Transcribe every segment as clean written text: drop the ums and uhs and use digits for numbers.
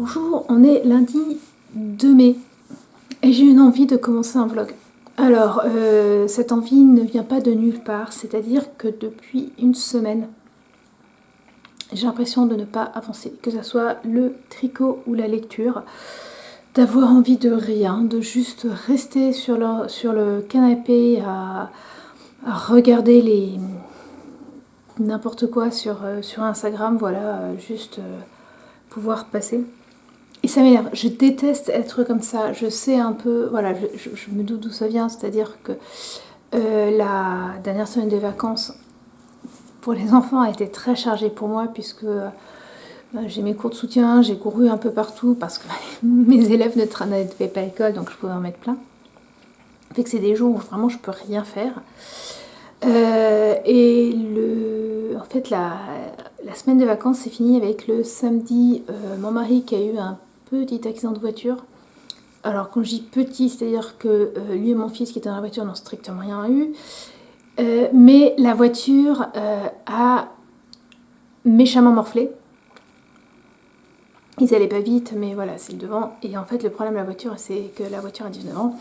Bonjour, on est lundi 2 mai et j'ai une envie de commencer un vlog. Alors, cette envie ne vient pas de nulle part, c'est-à-dire que depuis une semaine, j'ai l'impression de ne pas avancer, que ce soit le tricot ou la lecture, d'avoir envie de rien, de juste rester sur le canapé à regarder n'importe quoi sur Instagram, voilà, juste pouvoir passer. Et ça m'énerve, je déteste être comme ça, je sais un peu, voilà, je me doute d'où ça vient, c'est-à-dire que la dernière semaine de vacances pour les enfants a été très chargée pour moi puisque j'ai mes cours de soutien, j'ai couru un peu partout parce que mes élèves n'avaient pas l'école donc je pouvais en mettre plein. Fait que c'est des jours où vraiment je peux rien faire. En fait la semaine de vacances c'est fini avec le samedi, mon mari qui a eu un petit accident de voiture. Alors quand je dis petit, c'est-à-dire que lui et mon fils qui étaient dans la voiture n'ont strictement rien eu. Mais la voiture a méchamment morflé. Ils allaient pas vite, mais voilà, c'est le devant. Et en fait, le problème de la voiture, c'est que la voiture a 19 ans,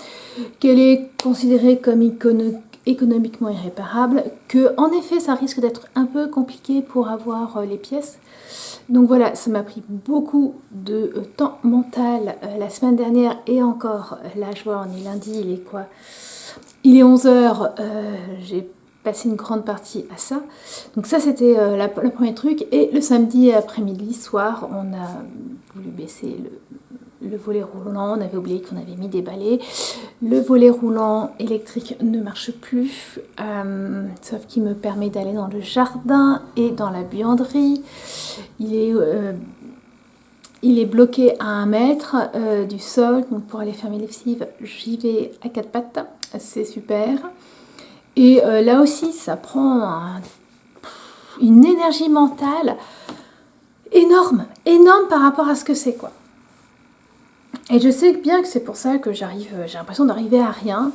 qu'elle est considérée comme économiquement irréparable, que en effet, ça risque d'être un peu compliqué pour avoir les pièces. Donc voilà, ça m'a pris beaucoup de temps mental la semaine dernière et encore, là je vois, on est lundi, il est quoi? Il est 11 h, j'ai passé une grande partie à ça. Donc ça c'était le premier truc. Et le samedi après-midi, soir, on a voulu baisser le volet roulant, on avait oublié qu'on avait mis des balais. Le volet roulant électrique ne marche plus, sauf qu'il me permet d'aller dans le jardin et dans la buanderie. Il est bloqué à 1 mètre du sol, donc pour aller faire mes lessives, j'y vais à 4 pattes, c'est super. Et là aussi, ça prend une énergie mentale énorme par rapport à ce que c'est, quoi. Et je sais bien que c'est pour ça que j'ai l'impression d'arriver à rien.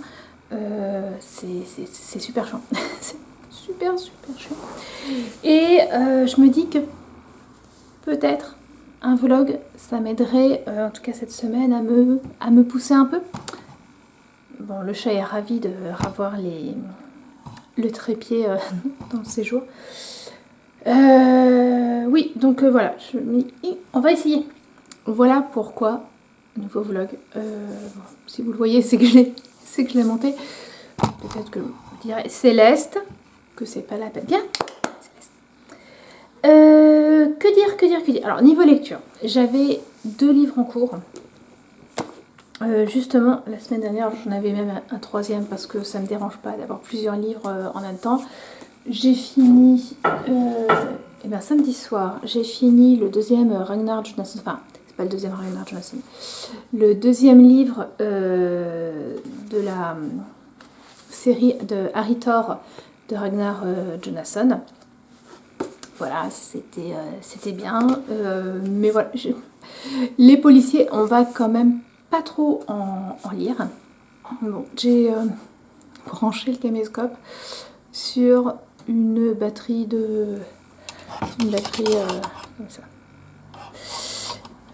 C'est super chiant. C'est super chiant. Et je me dis que peut-être un vlog, ça m'aiderait, en tout cas cette semaine, à me pousser un peu. Bon, le chat est ravi de revoir le trépied dans le séjour. Oui, donc voilà, on va essayer. Voilà pourquoi nouveau vlog. Bon, si vous le voyez, c'est que je l'ai monté. Peut-être que vous direz Céleste que c'est pas la peine. Bien. Que dire. Alors niveau lecture, j'avais 2 livres en cours. Justement, la semaine dernière, j'en avais même un 3e parce que ça me dérange pas d'avoir plusieurs livres en même temps. J'ai fini, samedi soir, j'ai fini le 2e Ragnar Jonasson, enfin, c'est pas le 2e Ragnar Jonasson, le 2e livre de la série de Harry Thor de Ragnar Jonasson. Voilà, c'était bien, mais voilà, les policiers, on va quand même pas trop en lire. Bon, j'ai branché le caméscope sur une batterie comme ça.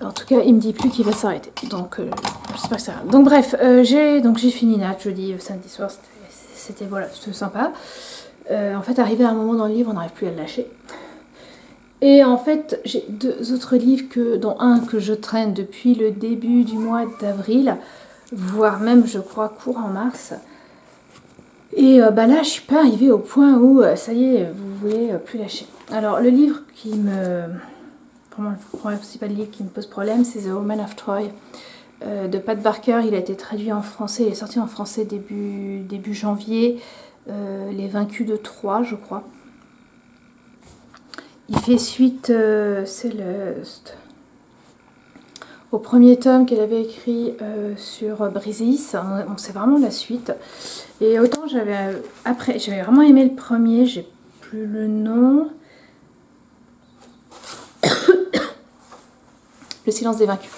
En tout cas, il me dit plus qu'il va s'arrêter, donc j'espère que ça va. Donc bref, j'ai fini Nat jeudi, samedi soir, c'était voilà, c'était sympa. En fait, arrivé à un moment dans le livre, on n'arrive plus à le lâcher. Et en fait, j'ai 2 autres livres, dont un que je traîne depuis le début du mois d'avril, voire même, je crois, courant mars. Et là, je suis pas arrivée au point où, ça y est, vous voulez plus lâcher. Alors, le livre vraiment le principal livre qui me pose problème, c'est The Woman of Troy, de Pat Barker. Il a été traduit en français, il est sorti en français début janvier, Les Vaincus de Troie, je crois. Il fait suite, Céleste, au premier tome qu'elle avait écrit sur Briseis. C'est vraiment la suite. Et autant j'avais vraiment aimé le premier, j'ai plus le nom. Le Silence des Vaincus.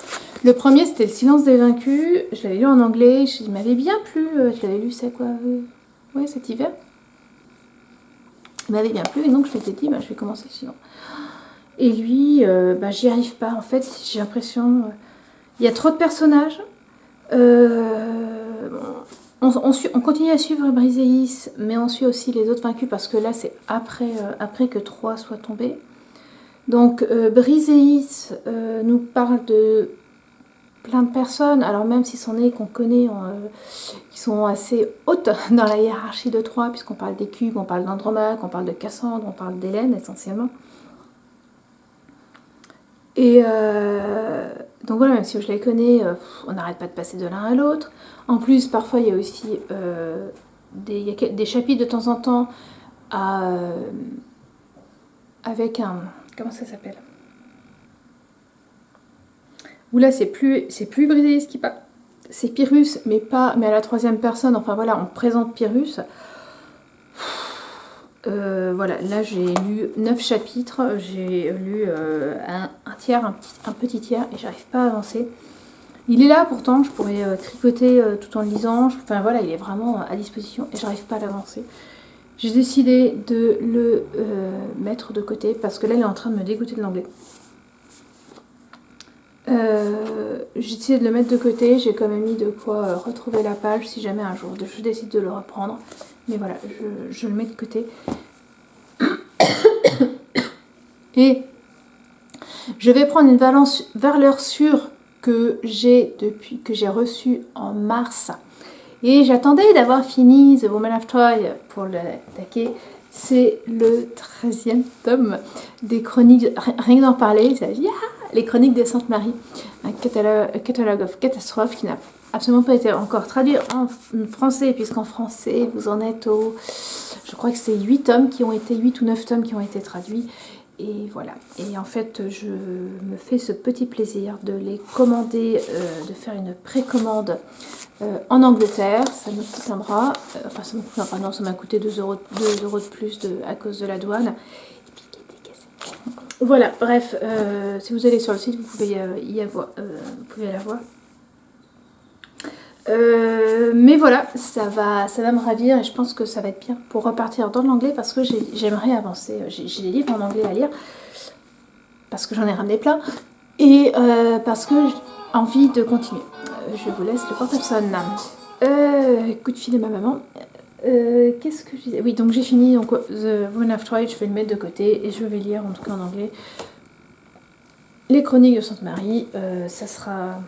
Le premier c'était Le Silence des Vaincus, je l'avais lu en anglais, il m'avait bien plu, je l'avais lu c'est quoi, ouais, cet hiver. Il m'avait bien plu et donc je m'étais dit je vais commencer le suivant. Et lui, j'y arrive pas. En fait, j'ai l'impression... il y a trop de personnages. On continue à suivre Briseis, mais on suit aussi les autres vaincus parce que là, c'est après que 3 soient tombés. Donc, Briseis nous parle de plein de personnes, alors même si c'en est qu'on connaît, qui sont assez hautes dans la hiérarchie de 3, puisqu'on parle des cubes, on parle d'Andromaque, on parle de Cassandre, on parle d'Hélène essentiellement. Et donc voilà, même si je les connais, on n'arrête pas de passer de l'un à l'autre. En plus, parfois, il y a aussi des chapitres de temps en temps avec un... Comment ça s'appelle? Où là, c'est plus Briseis qui parle. C'est Pyrrhus, mais à la troisième personne. Enfin voilà, on présente Pyrrhus. Voilà, là j'ai lu 9 chapitres, j'ai lu un tiers, un petit tiers, et j'arrive pas à avancer. Il est là pourtant, je pourrais tricoter tout en le lisant, enfin voilà, il est vraiment à disposition, et j'arrive pas à l'avancer. J'ai décidé de le mettre de côté, parce que là il est en train de me dégoûter de l'anglais. J'ai décidé de le mettre de côté, j'ai quand même mis de quoi retrouver la page si jamais un jour je décide de le reprendre. Mais voilà, je le mets de côté. Et je vais prendre une valeur sûre que j'ai reçue en mars. Et j'attendais d'avoir fini The Woman of Troy pour l'attaquer. C'est le 13e tome des chroniques, rien que d'en parler, ça dit les chroniques de Sainte-Marie, un catalogue of catastrophes qui n'a absolument pas été encore traduit en français, puisqu'en français vous en êtes je crois que c'est 8 ou 9 tomes qui ont été traduits. Et voilà, et en fait je me fais ce petit plaisir de les commander, de faire une précommande en Angleterre. Ça me coûte un bras, enfin ça me coûte un bras, non, ça m'a coûté 2 euros de plus à cause de la douane. Et puis qui était cassé. Voilà, bref, si vous allez sur le site vous pouvez vous pouvez la voir. Mais voilà, ça va me ravir et je pense que ça va être bien pour repartir dans l'anglais parce que j'aimerais avancer. J'ai des livres en anglais à lire parce que j'en ai ramené plein et parce que j'ai envie de continuer. Je vous laisse, le portable sonne. Coup de fil de ma maman. Qu'est-ce que je disais? Oui, donc j'ai fini donc, The Woman of Troy, je vais le mettre de côté et je vais lire en tout cas en anglais les chroniques de Sainte-Marie. Ça sera...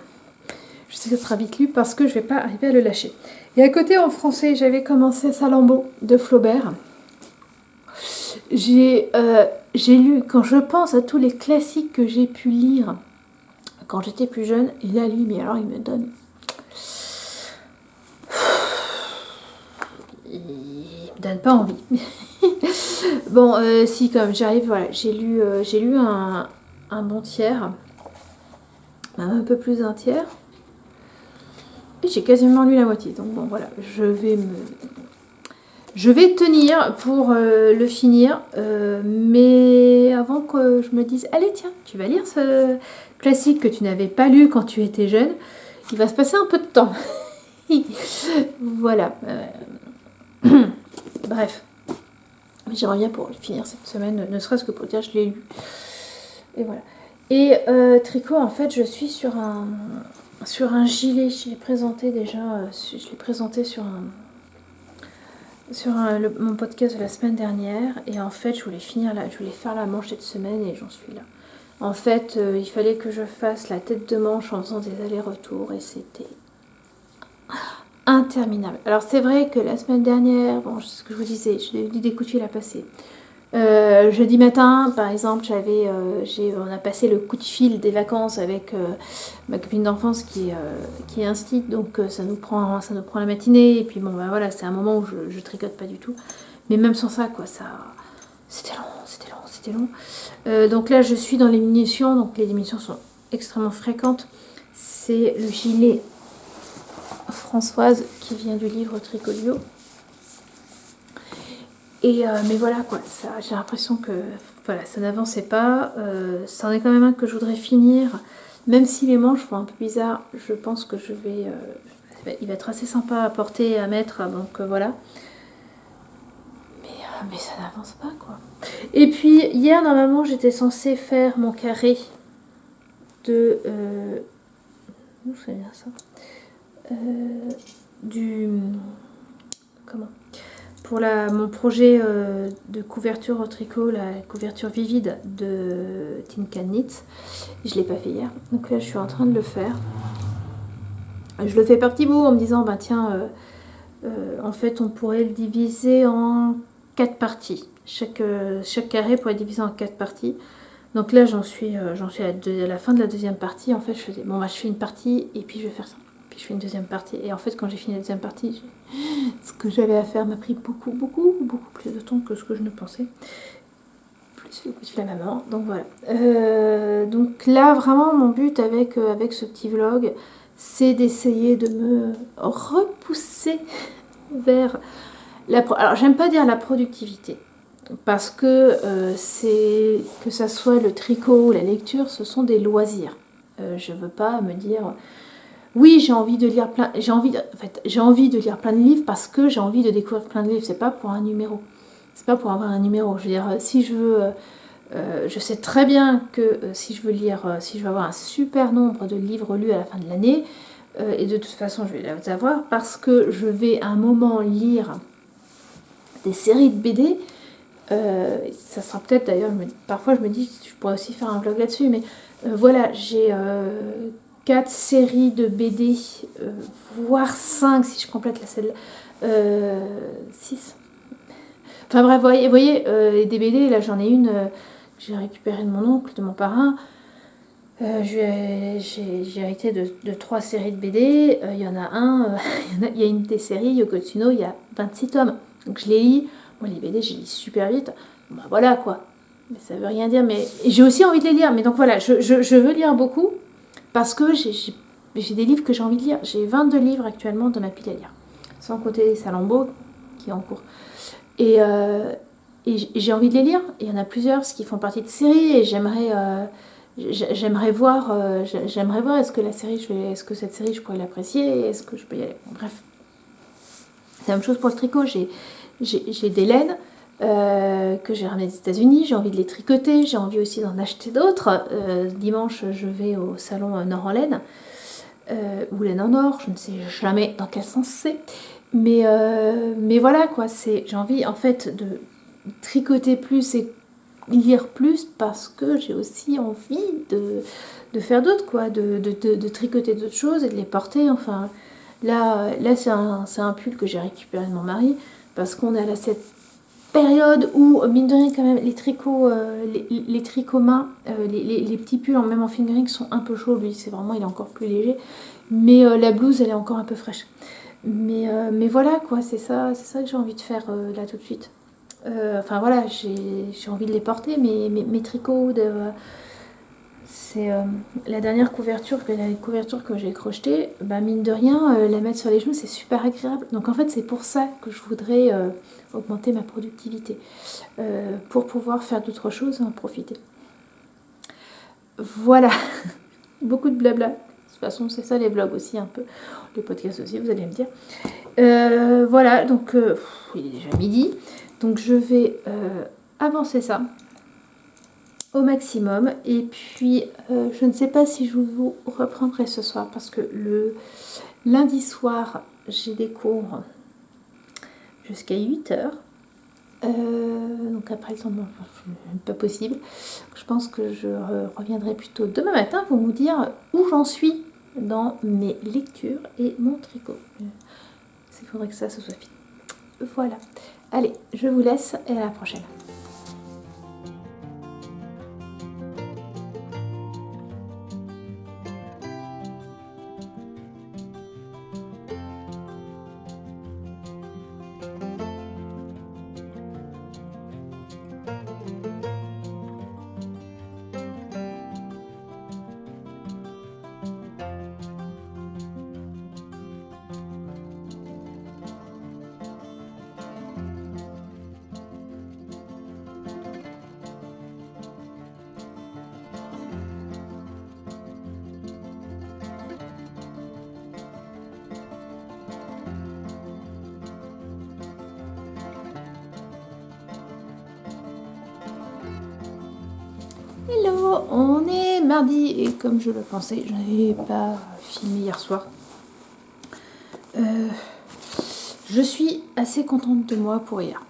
Je sais que ça sera vite lu parce que je ne vais pas arriver à le lâcher. Et à côté, en français, j'avais commencé Salammbô de Flaubert. J'ai lu, quand je pense à tous les classiques que j'ai pu lire quand j'étais plus jeune, et là, lui, mais alors il me donne... Il me donne pas envie. Bon, si, comme j'arrive, voilà, j'ai lu un bon tiers, même un peu plus d'un tiers. J'ai quasiment lu la moitié, donc bon voilà, je vais tenir pour le finir, mais avant que je me dise, allez tiens, tu vas lire ce classique que tu n'avais pas lu quand tu étais jeune, il va se passer un peu de temps. Voilà. Bref, j'aimerais bien pour le finir cette semaine, ne serait-ce que pour dire je l'ai lu. Et voilà. Et tricot, en fait, je suis sur un gilet, je l'ai présenté déjà, je l'ai présenté sur mon podcast de la semaine dernière, et en fait je voulais faire la manche cette semaine et j'en suis là. En fait, il fallait que je fasse la tête de manche en faisant des allers-retours et c'était interminable. Alors c'est vrai que la semaine dernière, bon, c'est ce que je vous disais, j'ai eu des coups de fil à passer. Jeudi matin, par exemple, on a passé le coup de fil des vacances avec ma copine d'enfance qui est instite, donc ça nous prend la matinée. Et puis bon, bah voilà, c'est un moment où je tricote pas du tout. Mais même sans ça, quoi, c'était long. Donc là, je suis dans les diminutions, donc les diminutions sont extrêmement fréquentes. C'est le gilet Françoise qui vient du livre Tricolio. Mais voilà quoi, j'ai l'impression que voilà, ça n'avançait pas. C'en est quand même un que je voudrais finir. Même si les manches font un peu bizarre, je pense que il va être assez sympa à porter et à mettre. Donc voilà. Mais mais ça n'avance pas, quoi. Et puis, hier, normalement, j'étais censée faire mon carré de... Où c'est bien ça du... Comment pour mon projet de couverture au tricot, la couverture vivide de Tin Can Knits. Je ne l'ai pas fait hier, donc là je suis en train de le faire. Je le fais par petits bouts en me disant, bah tiens, en fait on pourrait le diviser en 4 parties. Chaque carré pourrait être divisé en 4 parties. Donc là j'en suis à la fin de la deuxième partie. En fait je faisais, bon bah je fais une partie et puis je vais faire ça. Puis je fais une deuxième partie. Et en fait quand j'ai fini la deuxième partie, ce que j'avais à faire m'a pris beaucoup plus de temps que ce que je ne pensais. Plus le coup de fil à ma maman. Donc voilà. Donc là vraiment mon but avec ce petit vlog, c'est d'essayer de me repousser vers alors j'aime pas dire la productivité. Parce que que ça soit le tricot ou la lecture, ce sont des loisirs. Je veux pas me dire oui, j'ai envie de lire j'ai envie de lire plein de livres parce que j'ai envie de découvrir plein de livres. C'est pas pour un numéro. C'est pas pour avoir un numéro. Je veux dire, si je veux, je sais très bien que si je veux lire, si je veux avoir un super nombre de livres lus à la fin de l'année, et de toute façon je vais les avoir parce que je vais à un moment lire des séries de BD. Ça sera peut-être d'ailleurs, parfois je me dis je pourrais aussi faire un vlog là-dessus, mais voilà, j'ai 4 séries de BD, voire 5 si je complète la celle 6. Enfin bref, vous voyez des BD, là j'en ai une que j'ai récupérée de mon oncle, de mon parrain. J'ai hérité de 3 séries de BD. Il y en a un, il y a une des séries, Yoko Tsuno, il y a 26 tomes. Donc je les lis. Moi, les BD, je les lis super vite. Bon, bah voilà quoi. Mais ça veut rien dire. Mais j'ai aussi envie de les lire. Mais donc voilà, je veux lire beaucoup parce que j'ai des livres que j'ai envie de lire. J'ai 22 livres actuellement dans ma pile à lire. Sans compter Salammbô qui est en cours. Et j'ai envie de les lire. Il y en a plusieurs qui font partie de séries et j'aimerais voir est-ce que cette série je pourrais l'apprécier, est-ce que je peux y aller. Bon, bref, c'est la même chose pour le tricot. J'ai des laines que j'ai ramenées des États-Unis, j'ai envie de les tricoter, j'ai envie aussi d'en acheter d'autres. Dimanche je vais au salon Nord en laine ou laine en or, je ne sais jamais dans quel sens c'est, mais voilà quoi, j'ai envie en fait de tricoter plus et lire plus parce que j'ai aussi envie de faire d'autres quoi, de tricoter d'autres choses et de les porter. Enfin là c'est un pull que j'ai récupéré de mon mari parce qu'on est à cette période où mine de rien quand même les tricots les tricots main, les petits pulls même en fingering sont un peu chauds. Lui c'est vraiment, il est encore plus léger, mais la blouse elle est encore un peu fraîche, mais voilà quoi, c'est ça que j'ai envie de faire là tout de suite. Enfin voilà, j'ai envie de les porter, mais mes tricots, c'est la dernière couverture, que j'ai crochetée, bah mine de rien, la mettre sur les genoux, c'est super agréable. Donc en fait, c'est pour ça que je voudrais augmenter ma productivité, pour pouvoir faire d'autres choses et en profiter. Voilà, beaucoup de blabla. De toute façon, c'est ça les vlogs aussi un peu, les podcasts aussi, vous allez me dire. Voilà, donc il est déjà midi. Donc je vais avancer ça au maximum. Et puis je ne sais pas si je vous reprendrai ce soir parce que le lundi soir j'ai des cours jusqu'à 8h. Donc après le temps de pas possible. Je pense que je reviendrai plutôt demain matin pour vous dire où j'en suis dans mes lectures et mon tricot. Il faudrait que ça se soit fini. Voilà. Allez, je vous laisse et à la prochaine. on est mardi et comme je le pensais, je n'avais pas filmé hier soir. Je suis assez contente de moi pour hier.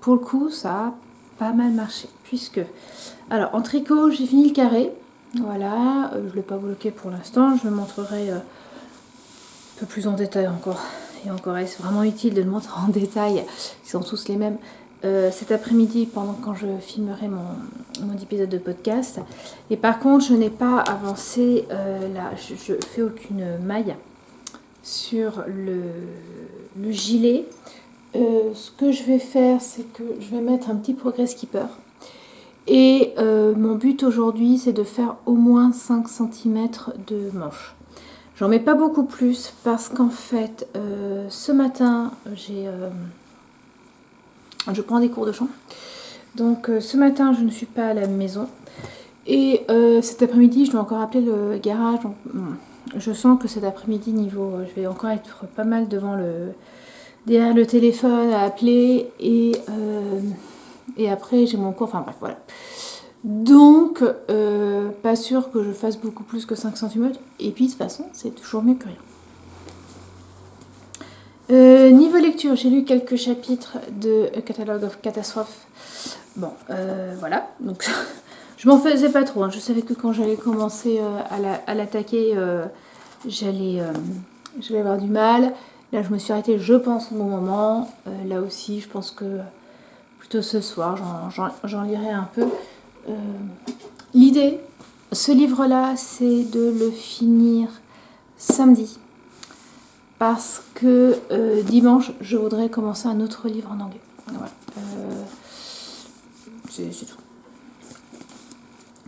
Pour le coup, ça a pas mal marché. Puisque, alors en tricot, j'ai fini le carré. Voilà, je ne l'ai pas bloqué pour l'instant. Je le montrerai un peu plus en détail encore. Et encore, est-ce vraiment utile de le montrer en détail? Ils sont tous les mêmes. Cet après-midi, pendant quand je filmerai mon épisode de podcast. Et par contre, je n'ai pas avancé là. Je fais aucune maille sur le gilet. Ce que je vais faire, c'est que je vais mettre un petit progrès skipper. Et mon but aujourd'hui, c'est de faire au moins 5 cm de manche. J'en mets pas beaucoup plus parce qu'en fait, ce matin, je prends des cours de chant. Donc ce matin, je ne suis pas à la maison. Et cet après-midi, je dois encore appeler le garage. Donc, je sens que cet après-midi, je vais encore être pas mal derrière le téléphone à appeler. Et après, j'ai mon cours. Enfin bref, voilà. Donc, pas sûr que je fasse beaucoup plus que 5 cm. Et puis, de toute façon, c'est toujours mieux que rien. Niveau lecture, j'ai lu quelques chapitres de A Catalogue of Catastrophes. Bon, voilà. Donc, je m'en faisais pas trop. Hein. Je savais que quand j'allais commencer à l'attaquer, j'allais avoir du mal. Là, je me suis arrêtée, je pense, au bon moment. Là aussi, je pense que plutôt ce soir, j'en lirai un peu. L'idée, ce livre-là, c'est de le finir samedi. Parce que dimanche, je voudrais commencer un autre livre en anglais. Voilà. C'est tout.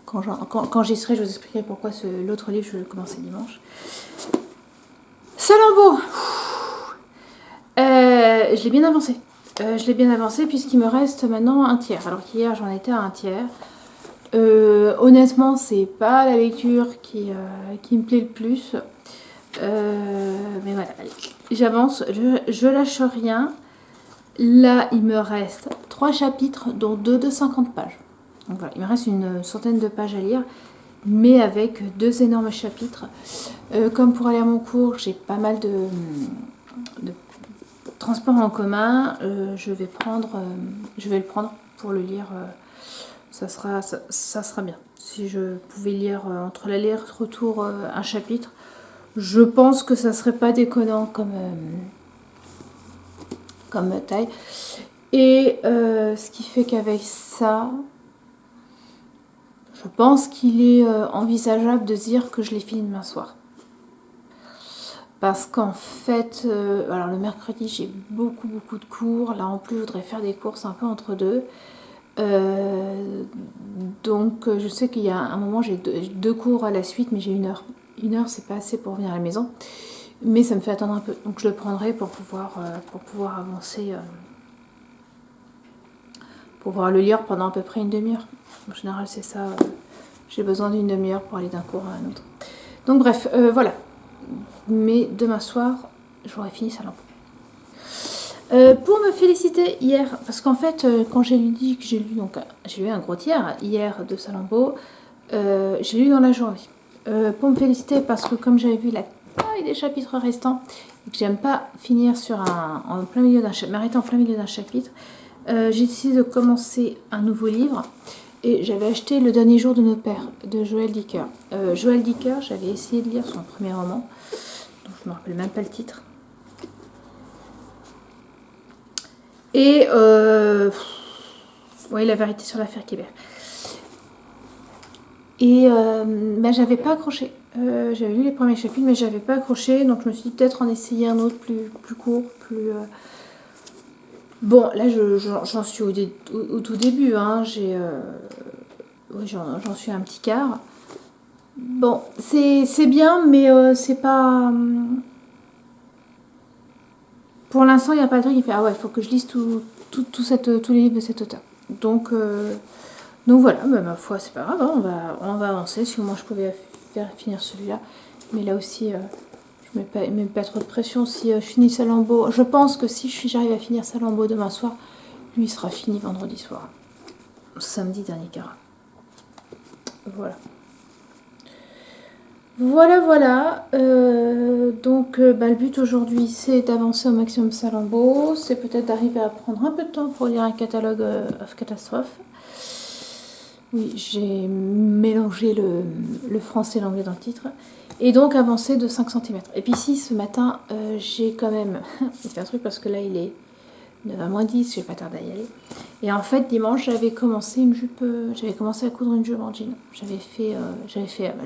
Quand j'y serai, je vous expliquerai pourquoi l'autre livre, je vais le commencer dimanche. Salammbô, je l'ai bien avancé. Puisqu'il me reste maintenant un tiers. Alors qu'hier, j'en étais à un tiers. Honnêtement, c'est pas la lecture qui me plaît le plus. Mais voilà, allez, j'avance, je lâche rien. Là, il me reste 3 chapitres, dont 2 de 50 pages. Donc voilà, il me reste une centaine de pages à lire, mais avec 2 énormes chapitres. Comme pour aller à mon cours, j'ai pas mal de transports en commun. Je vais le prendre pour le lire. Ça sera bien. Si je pouvais lire entre l'aller-retour un chapitre, je pense que ça serait pas déconnant comme taille. Et ce qui fait qu'avec ça, je pense qu'il est envisageable de dire que je l'ai fini demain soir. Parce qu'en fait, alors le mercredi, j'ai beaucoup de cours. Là, en plus, je voudrais faire des courses un peu entre deux. Donc, je sais qu'il y a un moment, j'ai deux cours à la suite, mais j'ai 1 heure. 1 heure, c'est pas assez pour venir à la maison. Mais ça me fait attendre un peu. Donc, je le prendrai pour pouvoir avancer. Pour pouvoir le lire pendant à peu près une demi-heure. En général, c'est ça. J'ai besoin d'une demi-heure pour aller d'un cours à un autre. Donc, bref, voilà. Mais demain soir, j'aurai fini Salammbô. Pour me féliciter hier, parce qu'en fait, quand j'ai lu un gros tiers hier de Salammbô, j'ai lu dans la journée. Pour me féliciter, parce que comme j'avais vu la taille des chapitres restants, et que j'aime pas finir m'arrêter en plein milieu d'un chapitre, j'ai décidé de commencer un nouveau livre. Et j'avais acheté Le dernier jour de nos pères de Joël Dicker. Joël Dicker, j'avais essayé de lire son premier roman, donc je me rappelle même pas le titre. Et La vérité sur l'affaire Kébert. Et j'avais pas accroché. J'avais lu les premiers chapitres, mais j'avais pas accroché. Donc je me suis dit peut-être en essayer un autre plus court, plus. Bon, là j'en suis au tout début. Hein. J'en suis à un petit quart. Bon, c'est bien, mais c'est pas. Pour l'instant, il n'y a pas de truc qui fait ah ouais, il faut que je lise tous les livres de cet auteur. Donc voilà, ma foi, c'est pas grave, hein, on va avancer. Si moi je pouvais finir celui-là, mais là aussi, je ne mets pas trop de pression. Si je finis Salammbô, je pense que si j'arrive à finir Salammbô demain soir, lui il sera fini vendredi soir, samedi dernier quart. Voilà. Voilà. Donc, le but aujourd'hui, c'est d'avancer au maximum Salammbô. C'est peut-être d'arriver à prendre un peu de temps pour lire un catalogue of catastrophes. Oui, j'ai mélangé le français et l'anglais dans le titre. Et donc, avancer de 5 cm. Et puis ici, ce matin, j'ai quand même fait un truc parce que là, il est 9h moins 10, je vais pas tarder à y aller. Et en fait, dimanche, j'avais commencé à coudre une jupe en jean. J'avais fait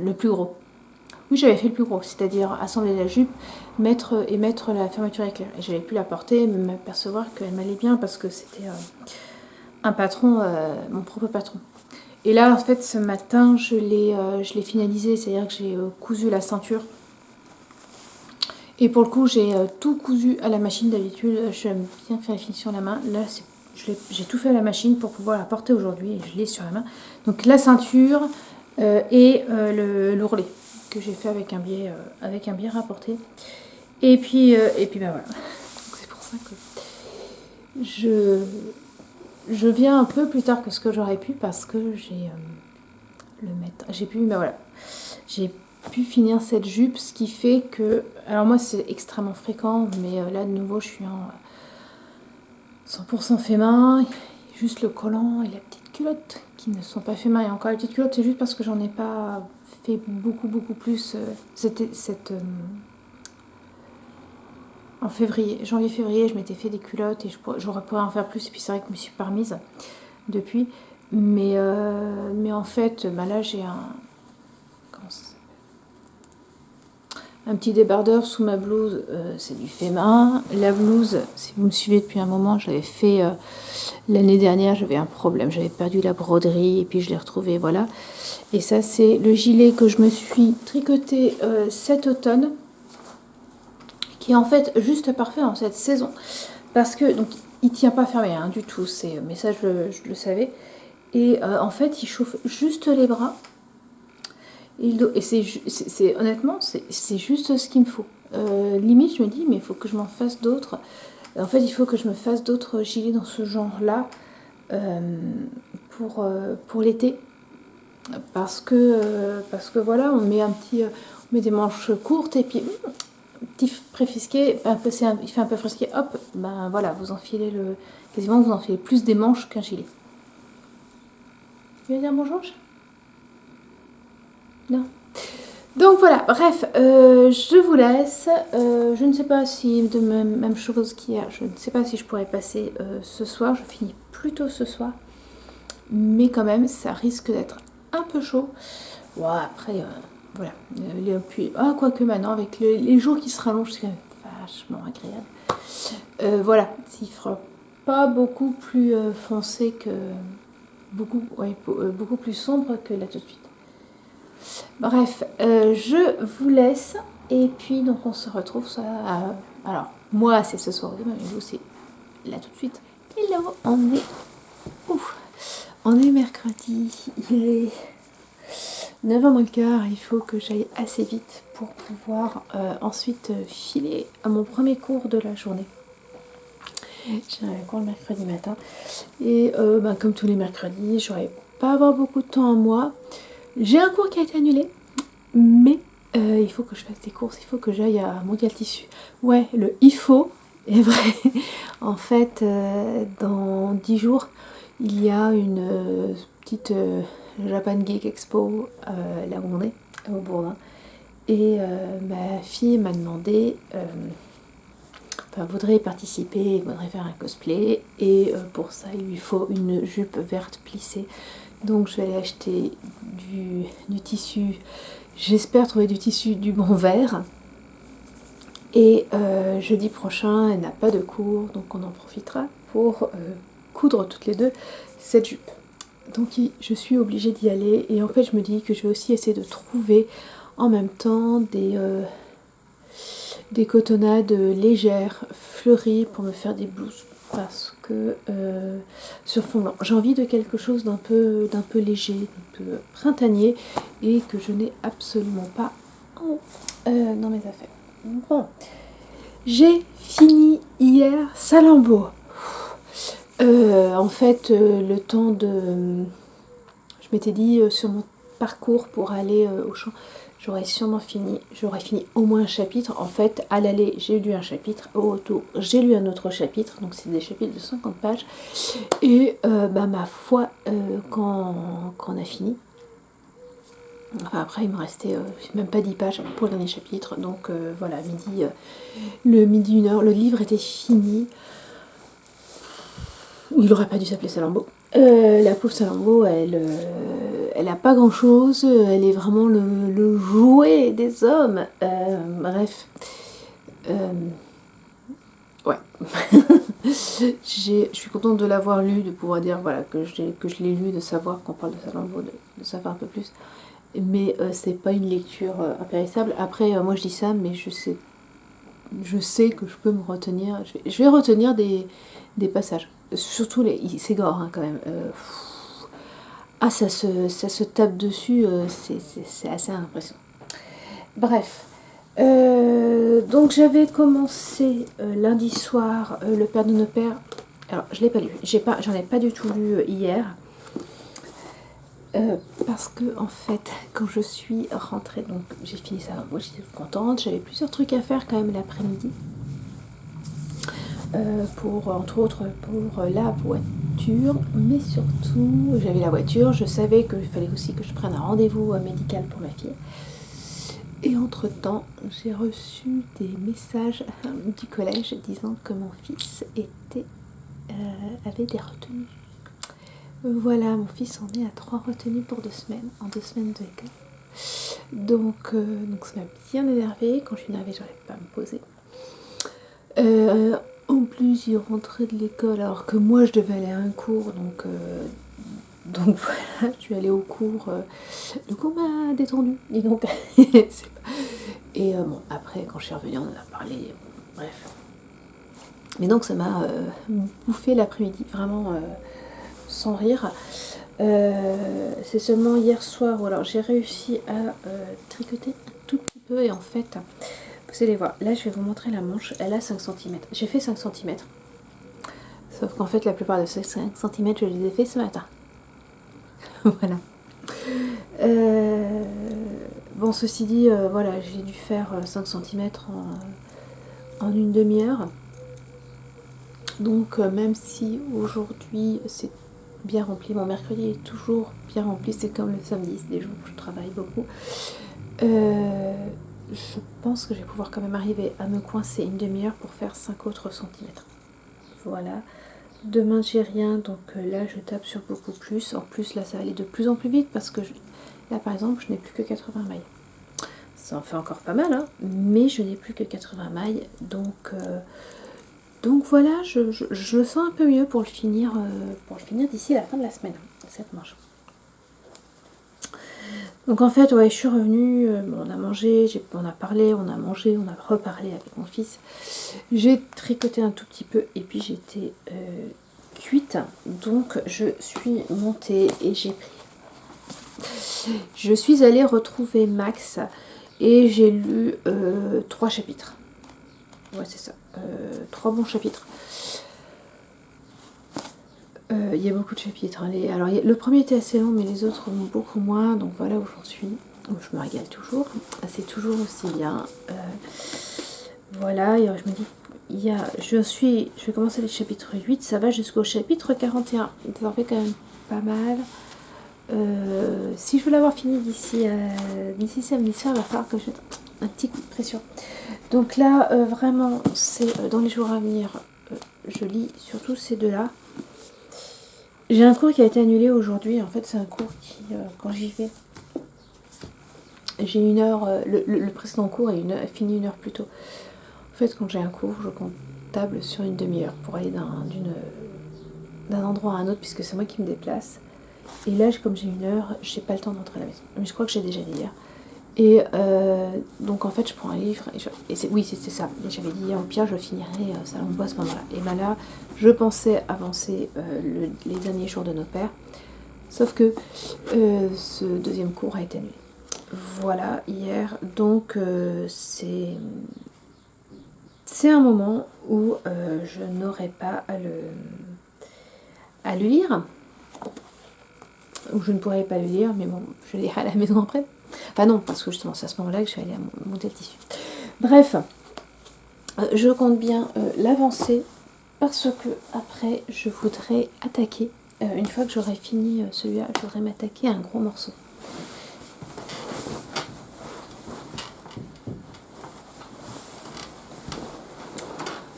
le plus gros. Oui, j'avais fait le plus gros, c'est-à-dire assembler la jupe, mettre la fermeture éclair. Et j'avais pu la porter et m'apercevoir qu'elle m'allait bien parce que c'était un patron, mon propre patron. Et là, en fait, ce matin, je l'ai finalisé, c'est-à-dire que j'ai cousu la ceinture. Et pour le coup, j'ai tout cousu à la machine. D'habitude, j'aime bien faire les finitions à la main. Là, j'ai tout fait à la machine pour pouvoir la porter aujourd'hui et je l'ai sur la main. Donc la ceinture et l'ourlet que j'ai fait avec un biais rapporté. Et puis voilà. C'est pour ça que je viens un peu plus tard que ce que j'aurais pu parce que j'ai pu finir cette jupe, ce qui fait que, alors moi c'est extrêmement fréquent, mais là de nouveau je suis en 100% fait main, juste le collant et la petite culotte qui ne sont pas fait main. Et encore la petite culotte, c'est juste parce que j'en ai pas fait beaucoup plus. En janvier-février, je m'étais fait des culottes et j'aurais pu en faire plus. Et puis c'est vrai que je me suis pas remise depuis. Mais en fait, là j'ai un petit débardeur sous ma blouse, c'est du fait main. La blouse, si vous me suivez depuis un moment, j'avais fait l'année dernière, j'avais un problème, j'avais perdu la broderie et puis je l'ai retrouvée, voilà. Et ça, c'est le gilet que je me suis tricoté cet automne, qui est en fait juste parfait en cette saison, parce que donc il tient pas fermé du tout, mais ça je le savais. Et en fait, il chauffe juste les bras. Et c'est honnêtement, c'est juste ce qu'il me faut. Limite, je me dis, mais il faut que je m'en fasse d'autres. En fait, il faut que je me fasse d'autres gilets dans ce genre-là pour l'été. Parce que voilà, on met des manches courtes et puis petit préfisqué, il fait un peu frisqué, hop, ben voilà, quasiment vous enfilez plus des manches qu'un gilet. Tu veux dire bonjour? Non. Donc voilà, bref, je vous laisse. Je ne sais pas si de même chose qu'hier, je ne sais pas si je pourrais passer ce soir. Je finis plus tôt ce soir, mais quand même, ça risque d'être un peu chaud. Bon, après, voilà. Quoique maintenant, avec les jours qui se rallongent, c'est quand même vachement agréable. Voilà, il fera pas beaucoup plus foncé que beaucoup plus sombre que là tout de suite. Bref, je vous laisse et puis donc on se retrouve alors moi c'est ce soir ou demain, mais vous c'est là tout de suite. Hello, on est mercredi, il est 9h moins le quart, il faut que j'aille assez vite pour pouvoir ensuite filer à mon premier cours de la journée. J'ai un cours le mercredi matin et comme tous les mercredis, je n'aurai pas avoir beaucoup de temps à moi. J'ai un cours qui a été annulé, mais il faut que je fasse des courses, il faut que j'aille à Mondial Tissu. Ouais, il faut est vrai. En fait, dans 10 jours, il y a une petite Japan Geek Expo là où on est, au Bourdin. Et ma fille m'a demandé, voudrait y participer, voudrait faire un cosplay. Et pour ça, il lui faut une jupe verte plissée. Donc je vais aller acheter du tissu. J'espère trouver du tissu du bon vert. Et jeudi prochain, elle n'a pas de cours, donc on en profitera pour coudre toutes les deux cette jupe. Donc je suis obligée d'y aller. Et en fait, je me dis que je vais aussi essayer de trouver en même temps des cotonnades légères, fleuries, pour me faire des blouses. Parce que sur fond blanc, j'ai envie de quelque chose d'un peu léger, d'un peu printanier, et que je n'ai absolument pas dans mes affaires. Bon, j'ai fini hier Salammbô. En fait, le temps de... Je m'étais dit sur mon parcours pour aller au champ, j'aurais fini au moins un chapitre. En fait, à l'aller, j'ai lu un chapitre, au retour, j'ai lu un autre chapitre, donc c'est des chapitres de 50 pages. Et ma foi, quand on a fini, enfin après il me restait même pas 10 pages pour le dernier chapitre, donc voilà, midi 1h, le livre était fini. Il n'aurait pas dû s'appeler Salammbô. La pauvre Salammbô, elle a pas grand chose, elle est vraiment le jouet des hommes. Bref. Ouais. Je suis contente de l'avoir lu, de pouvoir dire voilà, que je l'ai lu, de savoir qu'on parle de Salammbô, de savoir un peu plus. Mais c'est pas une lecture impérissable. Après, moi je dis ça, mais je sais que je peux me retenir. Je vais retenir des passages. Surtout, c'est gore hein, quand même. Ça se tape dessus, c'est assez impressionnant. Bref. Donc j'avais commencé lundi soir Le Père de nos pères. Alors je l'ai pas lu. J'en ai pas du tout lu hier. Parce que en fait, quand je suis rentrée, donc j'ai fini ça, moi j'étais contente, j'avais plusieurs trucs à faire quand même l'après-midi. Entre autres pour la voiture, mais surtout j'avais la voiture, je savais qu'il fallait aussi que je prenne un rendez-vous médical pour ma fille. Et entre temps, j'ai reçu des messages du collège disant que mon fils avait des retenues. Voilà, mon fils en est à 3 retenues pour 2 semaines, en 2 semaines de école. Donc ça m'a bien énervée. Quand je suis énervée, j'arrive pas à me poser. En plus, il rentrait de l'école alors que moi je devais aller à un cours, donc voilà, je suis allée au cours. Le cours m'a détendue, dis donc. Et bon, après, quand je suis revenue, on en a parlé. Bref. Mais donc, ça m'a bouffé l'après-midi, vraiment sans rire. C'est seulement hier soir où alors j'ai réussi à tricoter un tout petit peu. Et en fait, vous allez voir, là je vais vous montrer la manche, elle a 5 cm. J'ai fait 5 cm. Sauf qu'en fait, la plupart de ces 5 cm, je les ai fait ce matin. Voilà. Bon, ceci dit, voilà, j'ai dû faire 5 cm en une demi-heure. Donc, même si aujourd'hui c'est bien rempli, mon mercredi est toujours bien rempli, c'est comme le samedi, c'est des jours où je travaille beaucoup. Je pense que je vais pouvoir quand même arriver à me coincer une demi-heure pour faire 5 autres centimètres. Voilà. Demain j'ai rien, donc là je tape sur beaucoup plus. En plus là ça va aller de plus en plus vite parce que là par exemple je n'ai plus que 80 mailles. Ça en fait encore pas mal, hein, mais je n'ai plus que 80 mailles, donc voilà, je le sens un peu mieux pour le finir d'ici la fin de la semaine, cette manche. Donc en fait, ouais, je suis revenue, on a mangé, on a parlé, on a mangé, on a reparlé avec mon fils. J'ai tricoté un tout petit peu et puis j'étais cuite. Donc je suis montée et je suis allée retrouver Max et j'ai lu 3 chapitres. Ouais, c'est ça. 3 bons chapitres. Il y a beaucoup de chapitres. Hein. Alors, le premier était assez long, mais les autres beaucoup moins. Donc voilà où j'en suis. Donc, je me régale toujours. C'est toujours aussi bien. Voilà. Et je me dis, je vais commencer le chapitre 8. Ça va jusqu'au chapitre 41. Ça en fait quand même pas mal. Si je veux l'avoir fini d'ici samedi soir, il va falloir que je mette un petit coup de pression. Donc là, vraiment, c'est dans les jours à venir. Je lis surtout ces deux-là. J'ai un cours qui a été annulé aujourd'hui. En fait, c'est un cours qui, quand j'y vais, j'ai 1 heure. Le précédent cours est fini 1 heure plus tôt. En fait, quand j'ai un cours, je compte table sur une demi-heure pour aller d'un endroit à un autre, puisque c'est moi qui me déplace. Et là, comme j'ai 1 heure, j'ai pas le temps d'entrer à la maison. Mais je crois que j'ai déjà dit hier. Et donc en fait je prends un livre oui c'est ça, et j'avais dit au pire je finirai Salammbô à ce moment là, et ben là je pensais avancer les derniers jours de nos pères, sauf que ce deuxième cours a été annulé, voilà, hier. Donc c'est un moment où je n'aurai pas à le lire. où je ne pourrais pas le lire, mais bon, je l'ai à la maison après. Enfin non, parce que justement c'est à ce moment-là que je suis allée à monter le tissu. Bref, je compte bien l'avancer parce que après je voudrais attaquer, une fois que j'aurai fini celui-là, je voudrais m'attaquer à un gros morceau.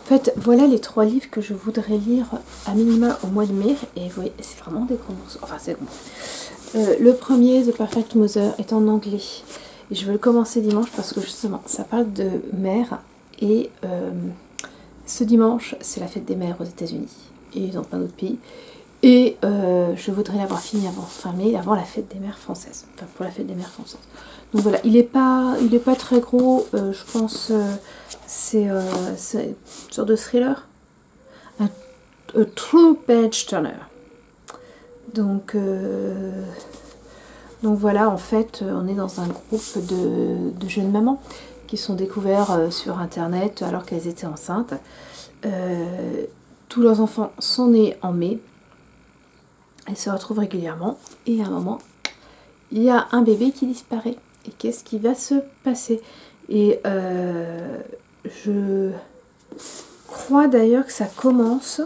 En fait, voilà les 3 livres que je voudrais lire à minima au mois de mai. Et vous voyez, c'est vraiment des gros morceaux. Enfin, c'est bon. Le premier, The Perfect Mother, est en anglais. Et je vais le commencer dimanche parce que justement, ça parle de mère. Et ce dimanche, c'est la fête des mères aux États-Unis. Et dans plein d'autres pays. Et je voudrais l'avoir fini avant fin mai, avant la fête des mères françaises. Enfin, pour la fête des mères françaises. Donc voilà, il est pas très gros. Je pense c'est une sorte de thriller. Un true page turner. Donc voilà, en fait, on est dans un groupe de jeunes mamans qui sont découverts sur internet alors qu'elles étaient enceintes. Tous leurs enfants sont nés en mai. Elles se retrouvent régulièrement et à un moment, il y a un bébé qui disparaît. Et qu'est-ce qui va se passer? Et je crois d'ailleurs que ça commence,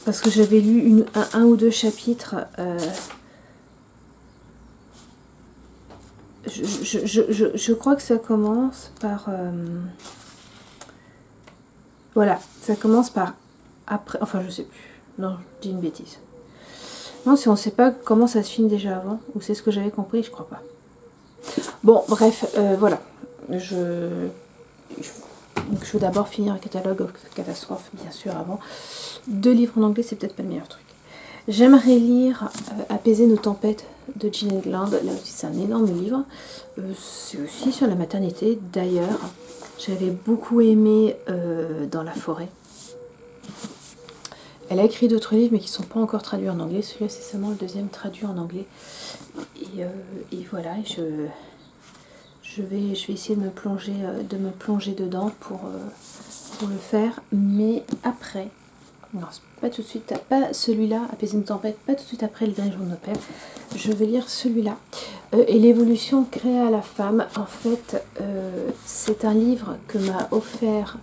parce que j'avais lu un ou deux chapitres. Je crois que ça commence par... voilà, ça commence par après... Enfin, je sais plus. Non, je dis une bêtise. Non, si on ne sait pas comment ça se finit déjà avant, ou c'est ce que j'avais compris, je crois pas. Bon, bref, voilà. Je veux d'abord finir un catalogue catastrophe, bien sûr, avant. 2 livres en anglais, c'est peut-être pas le meilleur truc. J'aimerais lire Apaiser nos tempêtes de Jean Egland. Là aussi, c'est un énorme livre. C'est aussi sur la maternité. D'ailleurs, j'avais beaucoup aimé Dans la forêt. Elle a écrit d'autres livres, mais qui ne sont pas encore traduits en anglais. Celui-là, c'est seulement le 2e traduit en anglais. Et voilà, je vais essayer de me plonger dedans pour le faire. Mais après, non, pas tout de suite, pas celui-là, Apaiser une tempête, pas tout de suite après Le Dernier Jour de nos pères. Je vais lire celui-là. Et l'évolution créée à la femme. En fait, c'est un livre que m'a offert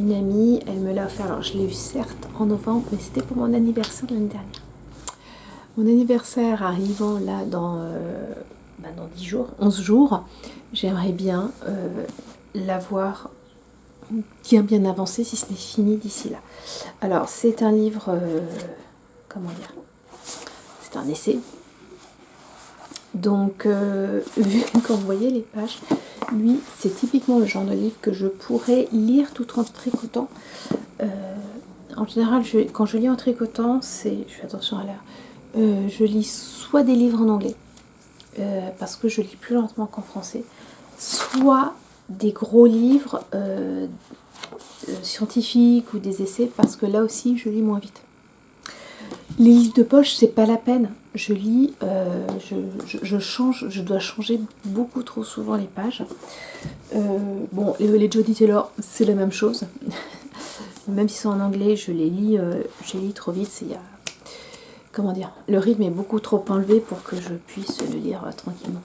une amie. Elle me l'a offert, alors je l'ai eu certes en novembre, mais c'était pour mon anniversaire l'année dernière. Mon anniversaire arrivant là dans 10 jours, 11 jours, j'aimerais bien l'avoir bien avancé, si ce n'est fini d'ici là. Alors, c'est un livre, comment dire, c'est un essai. Donc, vu quand vous voyez les pages, lui, c'est typiquement le genre de livre que je pourrais lire tout en tricotant. En général, quand je lis en tricotant, je fais attention à l'heure, je lis soit des livres en anglais, parce que je lis plus lentement qu'en français, soit des gros livres scientifiques ou des essais, parce que là aussi, je lis moins vite. Les livres de poche, c'est pas la peine. Je lis, je dois changer beaucoup trop souvent les pages. Bon, les Jodi Taylor, c'est la même chose. Même si c'est en anglais, je les lis trop vite. Comment dire, le rythme est beaucoup trop enlevé pour que je puisse le lire tranquillement.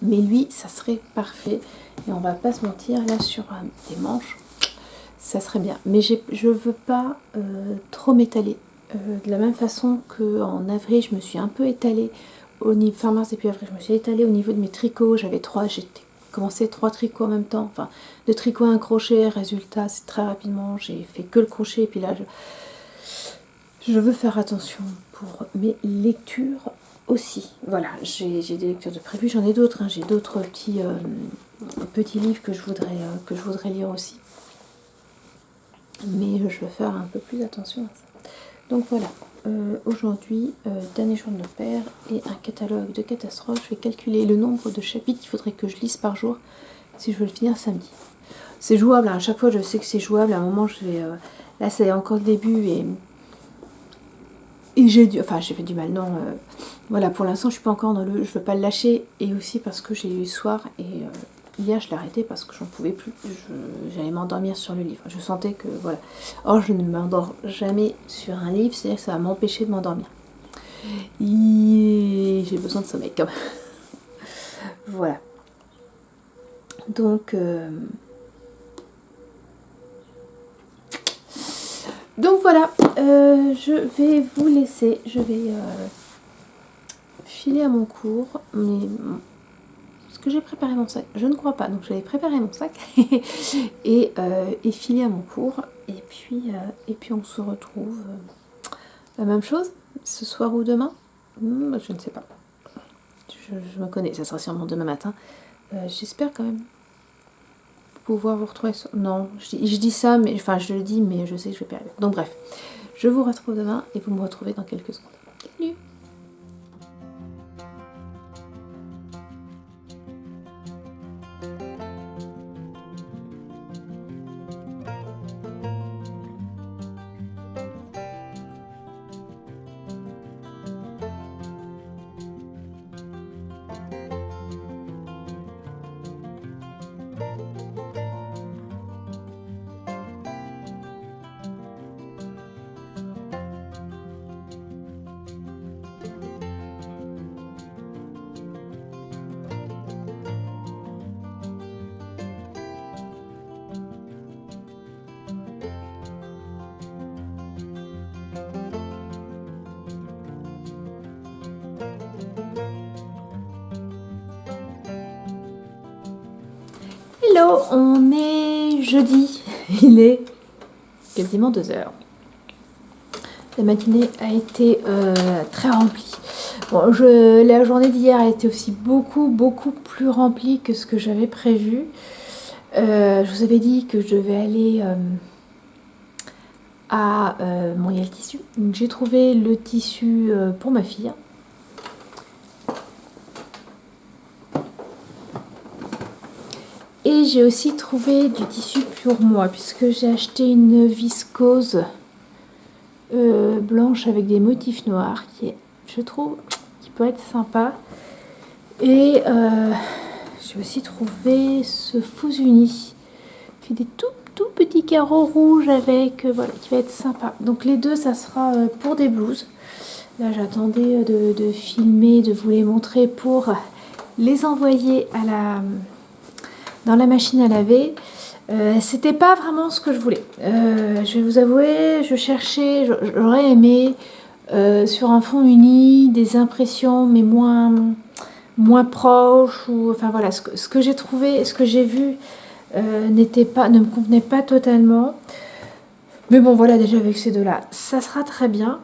Mais lui, ça serait parfait. Et on va pas se mentir, là, sur des manches, ça serait bien. Mais je veux pas trop m'étaler. De la même façon qu'en avril, je me suis un peu étalée au niveau fin mars et puis avril, je me suis étalée au niveau de mes tricots. J'ai commencé 3 tricots en même temps, enfin 2 tricots à un crochet. Résultat, c'est très rapidement, j'ai fait que le crochet. Et puis là, je veux faire attention pour mes lectures aussi. Voilà, j'ai des lectures de prévues, j'en ai d'autres. Hein, j'ai d'autres petits livres que je voudrais lire aussi. Mais je veux faire un peu plus attention à ça. Donc voilà, aujourd'hui, Dernier Jour de nos pères et un catalogue de catastrophes. Je vais calculer le nombre de chapitres qu'il faudrait que je lise par jour si je veux le finir samedi. C'est jouable, hein, à chaque fois je sais que c'est jouable. À un moment, là, c'est encore le début et j'ai fait du mal. Non, voilà, pour l'instant, je suis pas encore je veux pas le lâcher. Et aussi parce que j'ai lu le soir et Hier, je l'ai arrêté parce que j'en pouvais plus. J'allais m'endormir sur le livre. Je sentais que, voilà. Or, je ne m'endors jamais sur un livre, c'est-à-dire que ça va m'empêcher de m'endormir. J'ai besoin de sommeil, quand même. Voilà. Donc voilà, je vais vous laisser. Je vais filer à mon cours. Mais est-ce que j'ai préparé mon sac? Je ne crois pas. Donc je vais préparer mon sac et filer à mon cours. Et puis on se retrouve la même chose ce soir ou demain. Je ne sais pas. Je me connais. Ça sera sûrement demain matin. J'espère quand même pouvoir vous retrouver. Non, je dis ça, mais enfin je le dis, mais je sais que je vais pas y arriver. Donc bref, je vous retrouve demain et vous me retrouvez dans quelques secondes. Salut! Hello, on est jeudi, il est quasiment 2h. La matinée a été très remplie. Bon, la journée d'hier a été aussi beaucoup plus remplie que ce que j'avais prévu. Je vous avais dit que je devais aller à Montréal Tissu. Donc j'ai trouvé le tissu pour ma fille. Et j'ai aussi trouvé du tissu pour moi, puisque j'ai acheté une viscose blanche avec des motifs noirs, qui est, je trouve, qui peut être sympa. Et j'ai aussi trouvé ce Fusuni, qui fait des tout petits carreaux rouges avec, voilà, qui va être sympa. Donc les deux, ça sera pour des blouses. Là, j'attendais de filmer, de vous les montrer pour les envoyer dans la machine à laver. C'était pas vraiment ce que je voulais. Je vais vous avouer, je cherchais, j'aurais aimé sur un fond uni des impressions, mais moins proches. Enfin voilà, ce que j'ai trouvé, ce que j'ai vu ne me convenait pas totalement. Mais bon, voilà, déjà avec ces deux-là, ça sera très bien.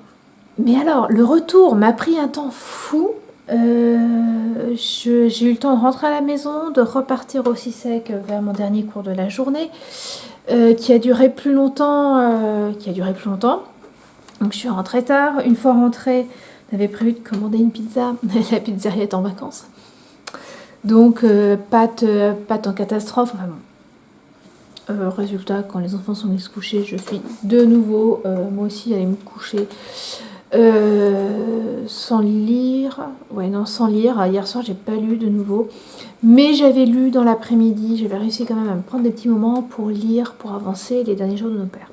Mais alors, le retour m'a pris un temps fou. J'ai eu le temps de rentrer à la maison, de repartir aussi sec vers mon dernier cours de la journée, qui a duré plus longtemps. Donc je suis rentrée tard. Une fois rentrée, on avait prévu de commander une pizza. La pizzeria est en vacances. Donc pâte en catastrophe. Enfin bon. Résultat, quand les enfants sont allés se coucher, je suis de nouveau, moi aussi, allée me coucher. Sans lire. Sans lire. Hier soir, j'ai pas lu de nouveau. Mais j'avais lu dans l'après-midi. J'avais réussi quand même à me prendre des petits moments pour lire, pour avancer les derniers jours de nos pères.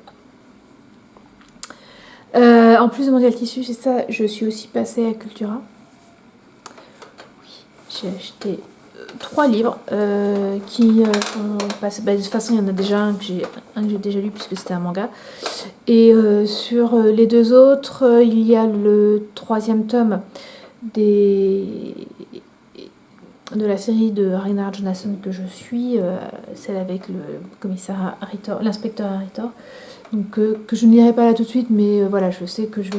En plus de Mondial Tissu, c'est ça, je suis aussi passée à Cultura. Oui, j'ai acheté 3 livres qui passent. De toute façon, il y en a déjà un que j'ai déjà lu puisque c'était un manga. Et sur les deux autres, il y a le 3e tome de la série de Reinhard Johnson que je suis, celle avec le commissaire Harritor, l'inspecteur Harritor. Donc que je ne lirai pas là tout de suite, mais voilà, je sais que je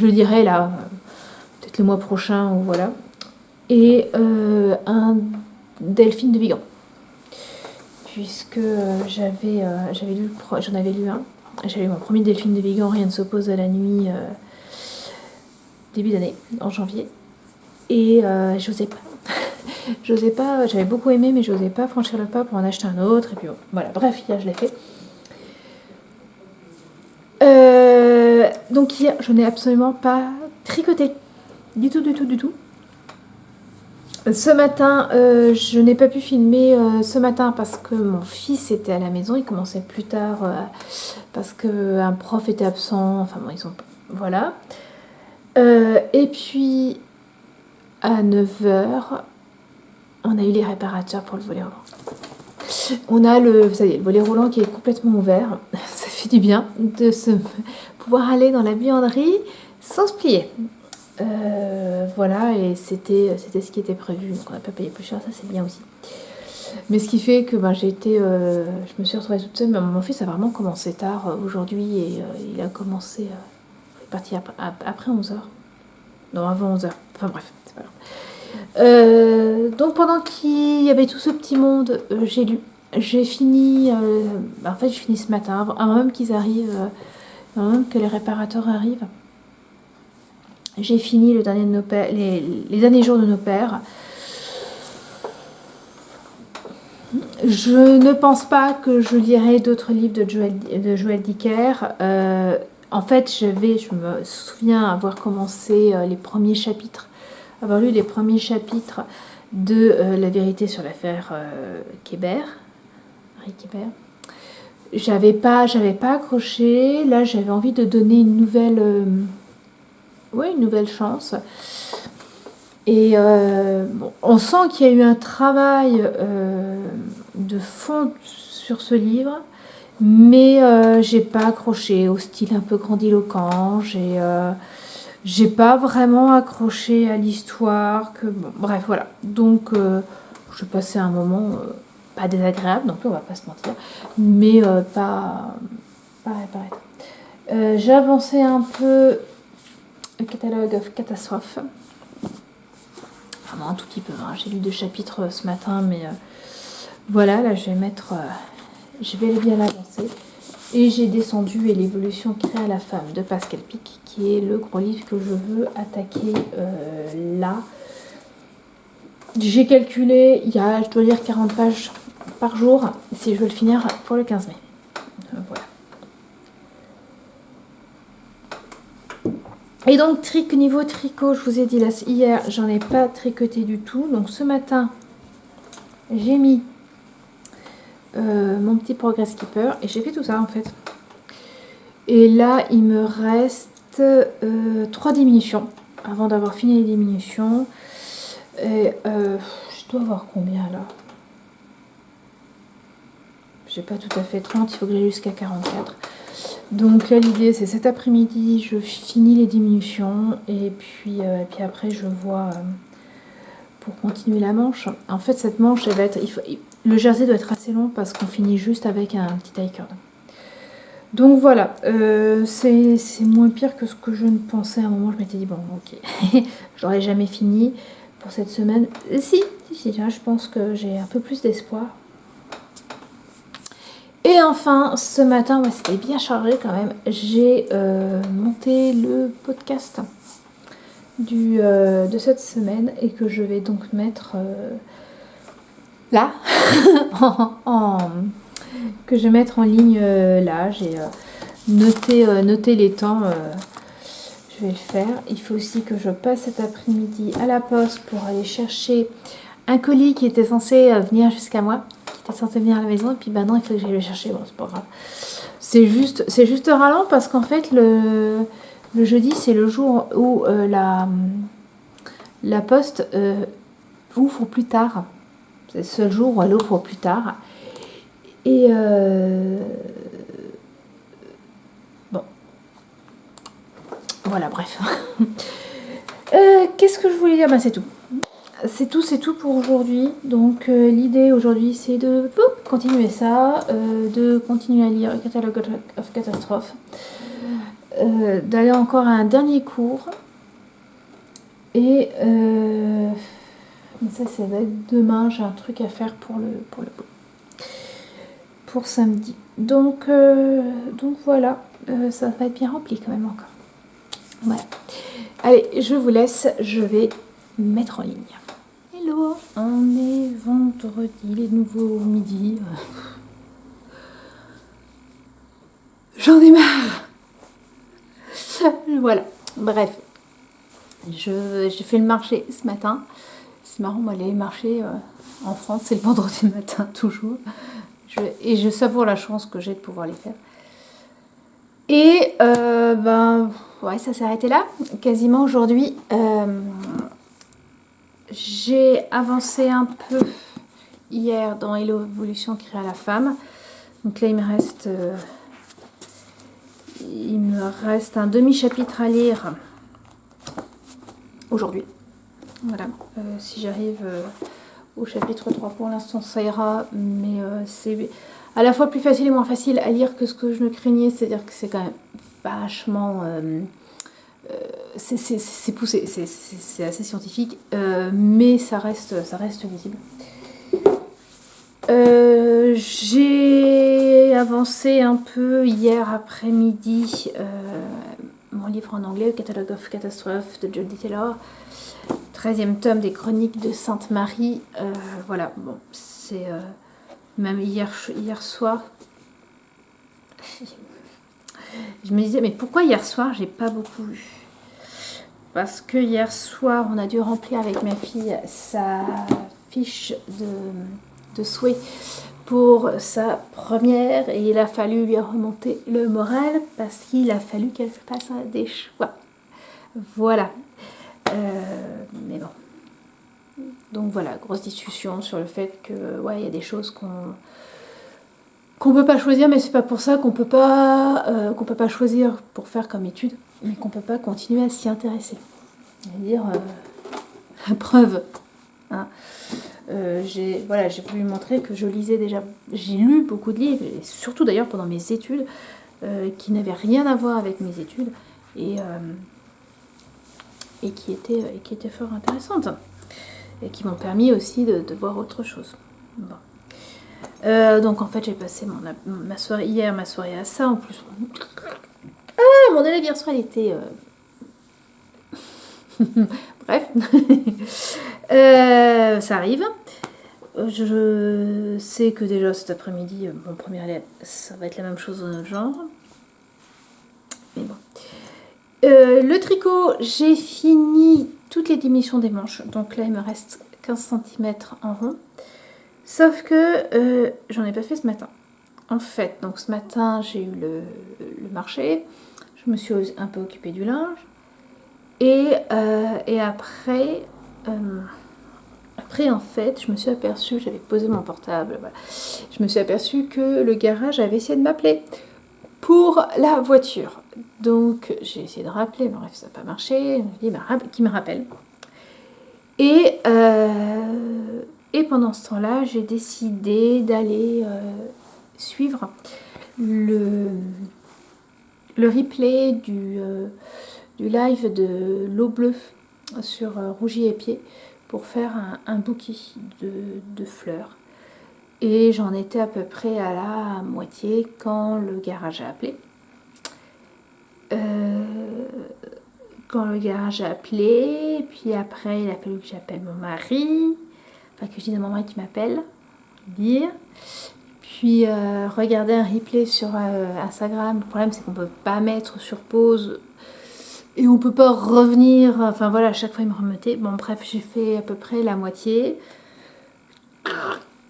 le dirai là, peut-être le mois prochain ou voilà. Et un Delphine de Vigan, puisque j'en avais lu un. J'avais lu mon premier Delphine de Vigan, Rien ne s'oppose à la nuit, début d'année, en janvier. Et j'osais pas, j'avais beaucoup aimé, mais j'osais pas franchir le pas pour en acheter un autre. Et puis bon, voilà, bref, hier je l'ai fait. Donc hier, je n'ai absolument pas tricoté. Du tout. Ce matin, je n'ai pas pu filmer ce matin parce que mon fils était à la maison. Il commençait plus tard parce qu'un prof était absent. Enfin bon, ils ont... Voilà. Et puis, à 9h, on a eu les réparateurs pour le volet roulant. On a ça y est, le volet roulant qui est complètement ouvert. Ça fait du bien de pouvoir aller dans la buanderie sans se plier. Voilà, et c'était ce qui était prévu, donc on n'a pas payé plus cher, ça c'est bien aussi. Mais ce qui fait que je me suis retrouvée toute seule, mais mon fils a vraiment commencé tard aujourd'hui, et il a commencé, il est parti après 11h, non avant 11h, enfin bref, c'est pas grave. Donc pendant qu'il y avait tout ce petit monde, j'ai fini, en fait j'ai fini ce matin, avant même qu'ils arrivent, avant même que les réparateurs arrivent. J'ai fini le dernier de nos pères, les derniers jours de nos pères. Je ne pense pas que je lirai d'autres livres de Joël Dicker. En fait, je me souviens avoir commencé les premiers chapitres, avoir lu les premiers chapitres de La vérité sur l'affaire Kébert, Harry Kébert. J'avais pas accroché. Là, j'avais envie de donner une nouvelle chance. Et bon, on sent qu'il y a eu un travail de fond sur ce livre, mais j'ai pas accroché au style un peu grandiloquent. J'ai pas vraiment accroché à l'histoire. Bref, voilà. Donc, je passais un moment pas désagréable, non plus, on va pas se mentir, mais pas réparé. J'ai avancé un peu le catalogue of catastrophes. Vraiment un tout petit peu. Hein. J'ai lu 2 chapitres ce matin, mais voilà, là je vais bien l'avancer. Et j'ai descendu Et l'évolution crée à la femme de Pascal Pic, qui est le gros livre que je veux attaquer là. J'ai calculé, il y a, je dois lire 40 pages par jour si je veux le finir pour le 15 mai. Voilà. Et donc, niveau tricot, je vous ai dit là, hier, j'en ai pas tricoté du tout. Donc, ce matin, j'ai mis mon petit Progress Keeper et j'ai fait tout ça en fait. Et là, il me reste 3 diminutions avant d'avoir fini les diminutions. Et je dois avoir combien là? J'ai pas tout à fait 30, il faut que j'aille jusqu'à 44. Donc là, l'idée, c'est cet après-midi, je finis les diminutions et puis après, je vois pour continuer la manche. En fait, cette manche, elle va être, le jersey doit être assez long parce qu'on finit juste avec un petit taille cord. Donc voilà, c'est moins pire que ce que je ne pensais. À un moment, je m'étais dit, bon, ok, j'aurais jamais fini pour cette semaine. Si, là, je pense que j'ai un peu plus d'espoir. Et enfin, ce matin, c'était bien chargé quand même. J'ai monté le podcast de cette semaine et que je vais donc mettre là, que je vais mettre en ligne là. J'ai noté les temps. Je vais le faire. Il faut aussi que je passe cet après-midi à la poste pour aller chercher un colis qui était censé venir jusqu'à moi. Était censé venir à la maison et puis non, il faut que j'aille le chercher. Bon, c'est pas grave. C'est juste ralent parce qu'en fait le jeudi c'est le jour où la poste ouvre plus tard. C'est le seul jour où elle ouvre plus tard. Et bon, voilà, bref. Qu'est-ce que je voulais dire? C'est tout. C'est tout pour aujourd'hui. Donc l'idée aujourd'hui c'est de continuer ça, de continuer à lire le catalogue of catastrophes, d'aller encore à un dernier cours et ça va être demain. J'ai un truc à faire pour samedi. Donc voilà, ça va être bien rempli quand même encore. Voilà. Allez, je vous laisse, je vais mettre en ligne. Hello, on est vendredi, il est nouveau midi. J'en ai marre. Voilà, bref. J'ai fait le marché ce matin. C'est marrant, moi, les marchés en France, c'est le vendredi matin, toujours. Et je savoure la chance que j'ai de pouvoir les faire. Et ben, ouais, ça s'est arrêté là, quasiment aujourd'hui. J'ai avancé un peu hier dans l'évolution créée à la femme. Donc là, il me reste un demi-chapitre à lire aujourd'hui. Voilà, si j'arrive au chapitre 3 pour l'instant, ça ira, mais c'est à la fois plus facile et moins facile à lire que ce que je ne craignais, c'est-à-dire que c'est quand même vachement... c'est poussé, c'est assez scientifique, mais ça reste lisible. J'ai avancé un peu hier après-midi mon livre en anglais, Catalogue of Catastrophes de Jodi Taylor, 13e tome des Chroniques de Sainte-Marie. Voilà, bon, c'est même hier soir. Je me disais, mais pourquoi hier soir j'ai pas beaucoup lu? Parce que hier soir, on a dû remplir avec ma fille sa fiche de souhait pour sa première et il a fallu lui remonter le moral parce qu'il a fallu qu'elle fasse des choix. Voilà. Mais bon. Donc voilà, grosse discussion sur le fait que ouais, il y a des choses qu'on peut pas choisir, mais c'est pas pour ça qu'on peut pas choisir pour faire comme étude, mais qu'on peut pas continuer à s'y intéresser. C'est-à-dire preuve. Hein. J'ai voulu montrer que je lisais déjà, j'ai lu beaucoup de livres, et surtout d'ailleurs pendant mes études, qui n'avaient rien à voir avec mes études, et qui étaient fort intéressantes, et qui m'ont permis aussi de voir autre chose. Bon. Donc en fait j'ai passé ma soirée à ça en plus. Ah, mon élève hier soir il était... Bref, ça arrive. Je sais que déjà cet après-midi, mon premier élève, ça va être la même chose dans notre genre. Mais bon. Le tricot, j'ai fini toutes les diminutions des manches. Donc là, il me reste 15 cm en rond. Sauf que j'en ai pas fait ce matin. En fait, donc ce matin, j'ai eu le marché. Je me suis un peu occupée du linge. Et après, en fait, je me suis aperçue, j'avais posé mon portable, voilà. Je me suis aperçue que le garage avait essayé de m'appeler pour la voiture. Donc, j'ai essayé de rappeler, mais bref, ça n'a pas marché. Il m'a dit qu'il me rappelle. Et pendant ce temps-là, j'ai décidé d'aller suivre le replay du live de l'eau bleue sur Rougy et Pied pour faire un bouquet de fleurs. Et j'en étais à peu près à la moitié quand le garage a appelé. Puis après il a fallu que j'appelle mon mari, enfin que je dise à mon mari qui m'appelle, dire. Puis regarder un replay sur Instagram. Le problème c'est qu'on peut pas mettre sur pause et on peut pas revenir. Enfin voilà, à chaque fois il me remettait. Bon bref, j'ai fait à peu près la moitié.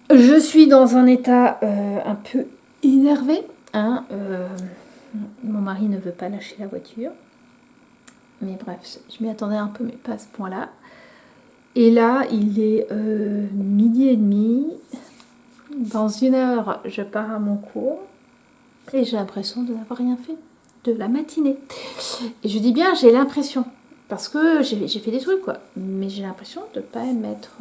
Je suis dans un état un peu énervé. Hein, mon mari ne veut pas lâcher la voiture. Mais bref, je m'y attendais un peu, mais pas à ce point-là. Et là, il est 12h30. Dans 1 heure, je pars à mon cours. Et j'ai l'impression de n'avoir rien fait de la matinée. Et je dis bien, j'ai l'impression. Parce que j'ai fait des trucs, quoi. Mais j'ai l'impression de ne pas m'être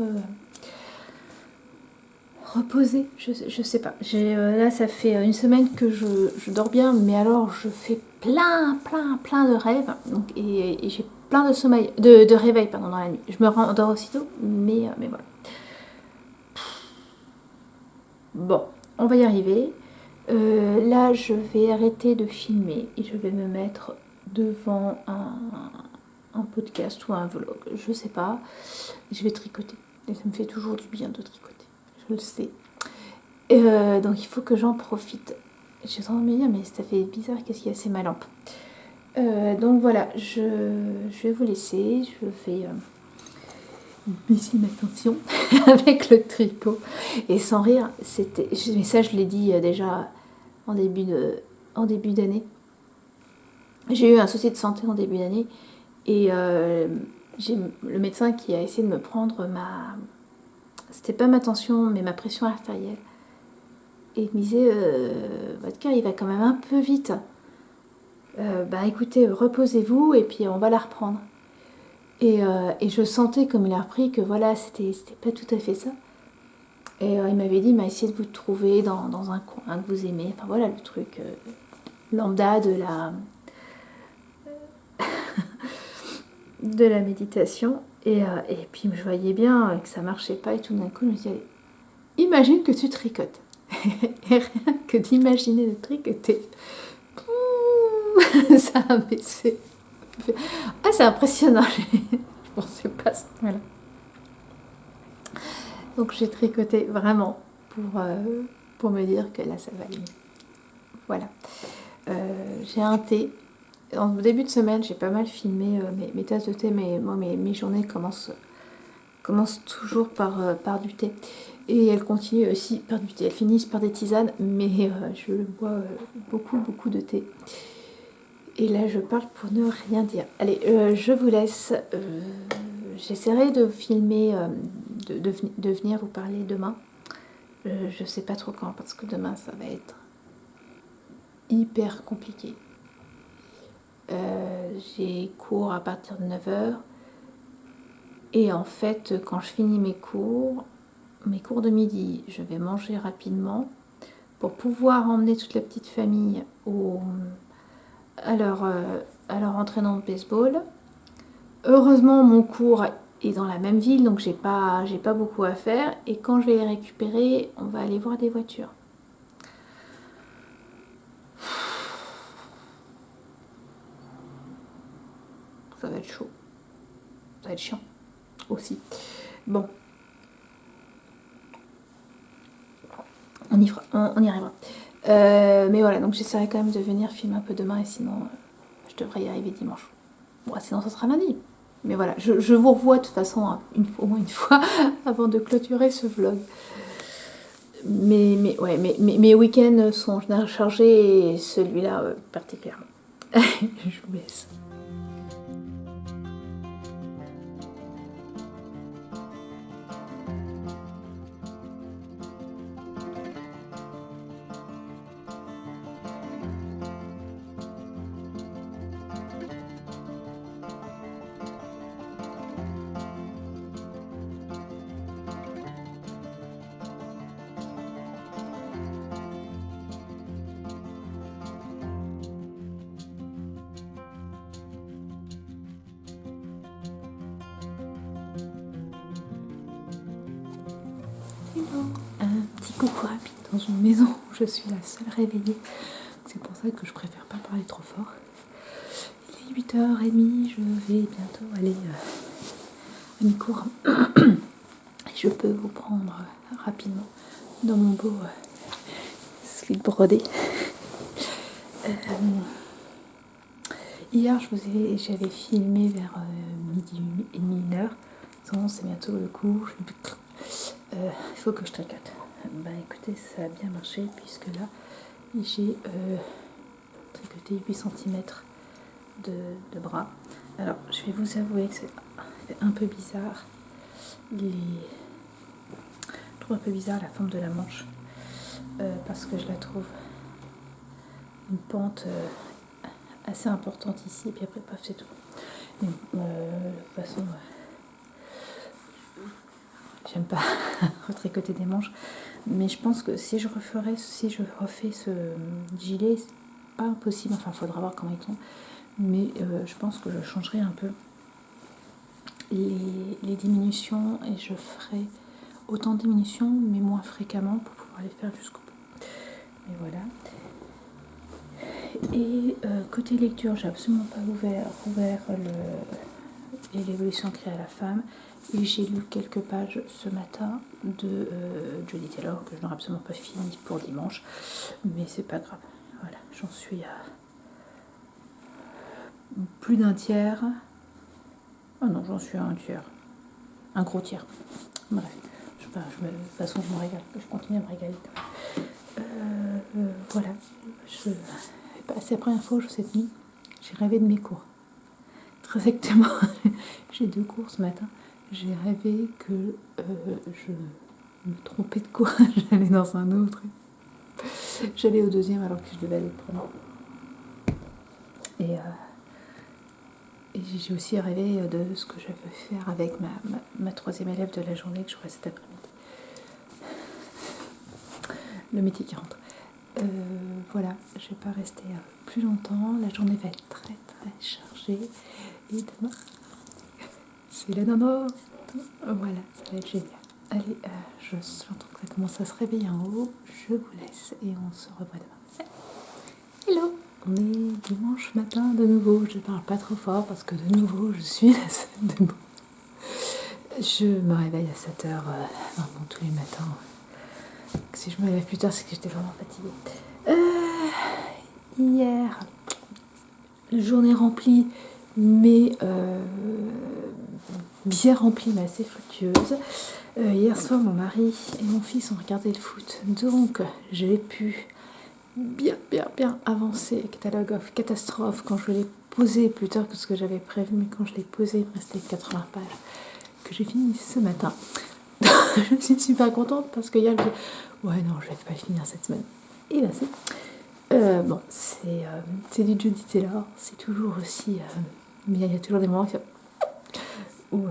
reposée. Je sais pas. Là, ça fait 1 semaine que je dors bien. Mais alors, je fais plein de rêves. Donc, et j'ai plein de sommeil, de réveil dans la nuit. Je me rendors aussitôt. Mais voilà. Bon, on va y arriver. Là, je vais arrêter de filmer et je vais me mettre devant un podcast ou un vlog, je sais pas. Je vais tricoter et ça me fait toujours du bien de tricoter, je le sais. Donc il faut que j'en profite. J'ai tendance à me dire, mais ça fait bizarre, qu'est-ce qu'il y a, c'est ma lampe. Donc voilà, je vais vous laisser. Je vais ici ma tension avec le tricot. Et sans rire, c'était, mais ça je l'ai dit déjà en début d'année. J'ai eu un souci de santé en début d'année et j'ai le médecin qui a essayé de me prendre c'était pas ma tension mais ma pression artérielle. Et il me disait, votre cœur il va quand même un peu vite. Écoutez, reposez-vous et puis on va la reprendre. Et je sentais comme il a repris que voilà, c'était pas tout à fait ça. Et il m'avait dit, essayez de vous trouver dans un coin que vous aimez. Enfin voilà le truc lambda de la méditation. Et puis je voyais bien que ça marchait pas et tout d'un coup je me disais, allez, imagine que tu tricotes. Et rien que d'imaginer de tricoter, ça a baissé. Ah, c'est impressionnant. Je pensais pas ça. Voilà. Donc j'ai tricoté vraiment pour me dire que là ça va aller. Voilà. J'ai un thé. En début de semaine, j'ai pas mal filmé mes tasses de thé, mais moi mes journées commencent toujours par du thé. Et elles continuent aussi par du thé. Elles finissent par des tisanes, mais je bois beaucoup de thé. Et là, je parle pour ne rien dire. Allez, je vous laisse. J'essaierai de filmer, de venir vous parler demain. Je sais pas trop quand, parce que demain, ça va être hyper compliqué. J'ai cours à partir de 9h. Et en fait, quand je finis mes cours de midi, je vais manger rapidement pour pouvoir emmener toute la petite famille à leur entraînement de baseball. Heureusement, mon cours est dans la même ville, donc j'ai pas beaucoup à faire. Et quand je vais les récupérer, on va aller voir des voitures. Ça va être chaud. Ça va être chiant aussi. Bon. On y arrivera. Mais voilà, donc j'essaierai quand même de venir filmer un peu demain et sinon je devrais y arriver dimanche. Bon, sinon ça sera lundi. Mais voilà, je vous revois de toute façon au moins une fois avant de clôturer ce vlog. Mes week-ends sont en général chargés et celui-là particulièrement. Je vous laisse. Un petit coucou rapide dans une maison où je suis la seule réveillée. C'est pour ça que je préfère pas parler trop fort. Il est 8h30, je vais bientôt aller à mes cours. Je peux vous prendre rapidement dans mon beau slip brodé. Hier, j'avais filmé vers midi et demi, 1h. C'est bientôt le cours. Il faut que je tricote. Écoutez, ça a bien marché puisque là, j'ai tricoté 8 cm de bras. Alors, je vais vous avouer que c'est un peu bizarre. Je trouve un peu bizarre la forme de la manche parce que je la trouve une pente assez importante ici et puis après, paf, c'est tout. Mais, de toute façon... J'aime pas retricoter des manches, mais je pense que si je refais ce gilet, c'est pas impossible. Enfin, il faudra voir comment ils tombent. Mais je pense que je changerai un peu les diminutions et je ferai autant de diminutions, mais moins fréquemment pour pouvoir les faire jusqu'au bout. Mais voilà. Et côté lecture, j'ai absolument pas ouvert l'évolution créée à la femme. Et j'ai lu quelques pages ce matin de Jodie Taylor que je n'aurai absolument pas fini pour dimanche, mais c'est pas grave. Voilà, j'en suis à plus d'un tiers. Ah non, j'en suis à un tiers. un gros tiers. Bref, de toute façon, je me régale, je continue à me régaler. Voilà, c'est la première fois cette nuit, j'ai rêvé de mes cours. Très exactement, j'ai 2 cours ce matin. J'ai rêvé que je me trompais de cours, j'allais dans un autre. J'allais au 2e alors que je devais aller au 1er. Et j'ai aussi rêvé de ce que je vais faire avec ma 3e élève de la journée que j'aurai cet après-midi. Le métier qui rentre. Voilà, je vais pas rester plus longtemps. La journée va être très très chargée. Et demain, c'est la nana. Voilà, ça va être génial. Allez, j'entends que ça commence à se réveiller en haut. Je vous laisse et on se revoit demain. Hello! On est dimanche matin de nouveau. Je parle pas trop fort parce que de nouveau, je suis la seule debout. Je me réveille à 7h vraiment tous les matins. Si je me lève plus tard, c'est que j'étais vraiment fatiguée. Hier, journée remplie, mais bien remplie, mais assez fructueuse. Hier soir, mon mari et mon fils ont regardé le foot. Donc, j'ai pu bien avancer Catalogue of Catastrophe quand je l'ai posé plus tard que ce que j'avais prévu, mais quand je l'ai posé, il me restait 80 pages que j'ai fini ce matin. Je suis super contente parce que hier, je me dis, ouais, non, je vais pas le finir cette semaine. Et là, c'est. Bon, c'est du Judy Taylor, c'est toujours aussi. Mais il y a toujours des moments où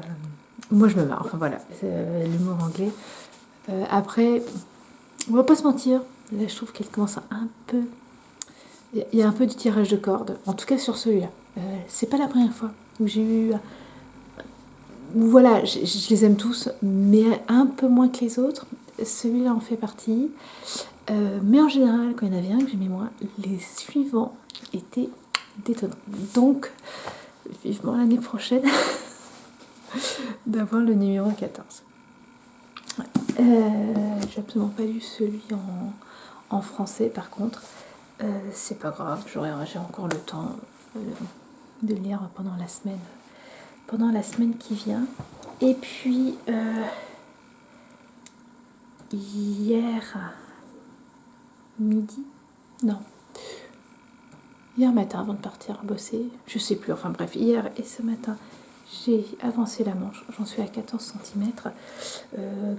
moi je me marre. Enfin voilà, c'est l'humour anglais. Après, on va pas se mentir, là je trouve qu'elle commence à un peu. Il y a un peu du tirage de cordes, en tout cas sur celui-là. C'est pas la première fois où j'ai eu. Voilà, je les aime tous, mais un peu moins que les autres. Celui-là en fait partie. Mais en général, quand il y en avait un que j'aimais moins, les suivants étaient détonnants. Donc, vivement l'année prochaine d'avoir le numéro 14. Ouais. J'ai absolument pas lu celui en français, par contre. C'est pas grave, j'ai encore le temps de le lire pendant la semaine qui vient. Et puis, hier midi, non, hier matin avant de partir bosser, je sais plus, enfin bref, hier et ce matin, j'ai avancé la manche, j'en suis à 14 cm.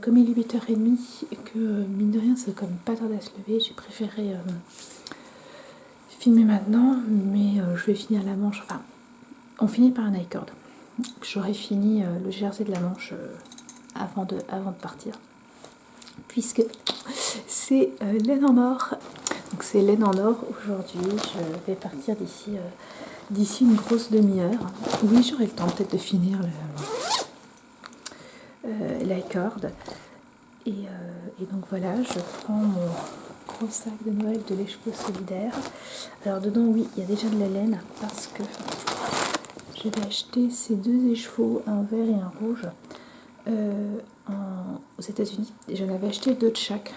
Comme il est 8h30 et que mine de rien, c'est quand même pas tardé à se lever, j'ai préféré filmer maintenant, mais je vais finir la manche, enfin, on finit par un I-cord. J'aurais fini le jersey de la manche avant de partir, puisque c'est laine en or. Donc c'est laine en or aujourd'hui. Je vais partir d'ici une grosse demi-heure. Oui, j'aurai le temps peut-être de finir l'i-cord. Et donc voilà, je prends mon gros sac de Noël de l'écheveau solidaire. Alors dedans, oui, il y a déjà de la laine parce que j'avais acheté ces 2 écheveaux, un vert et un rouge, aux États-Unis. Et j'en avais acheté 2 de chaque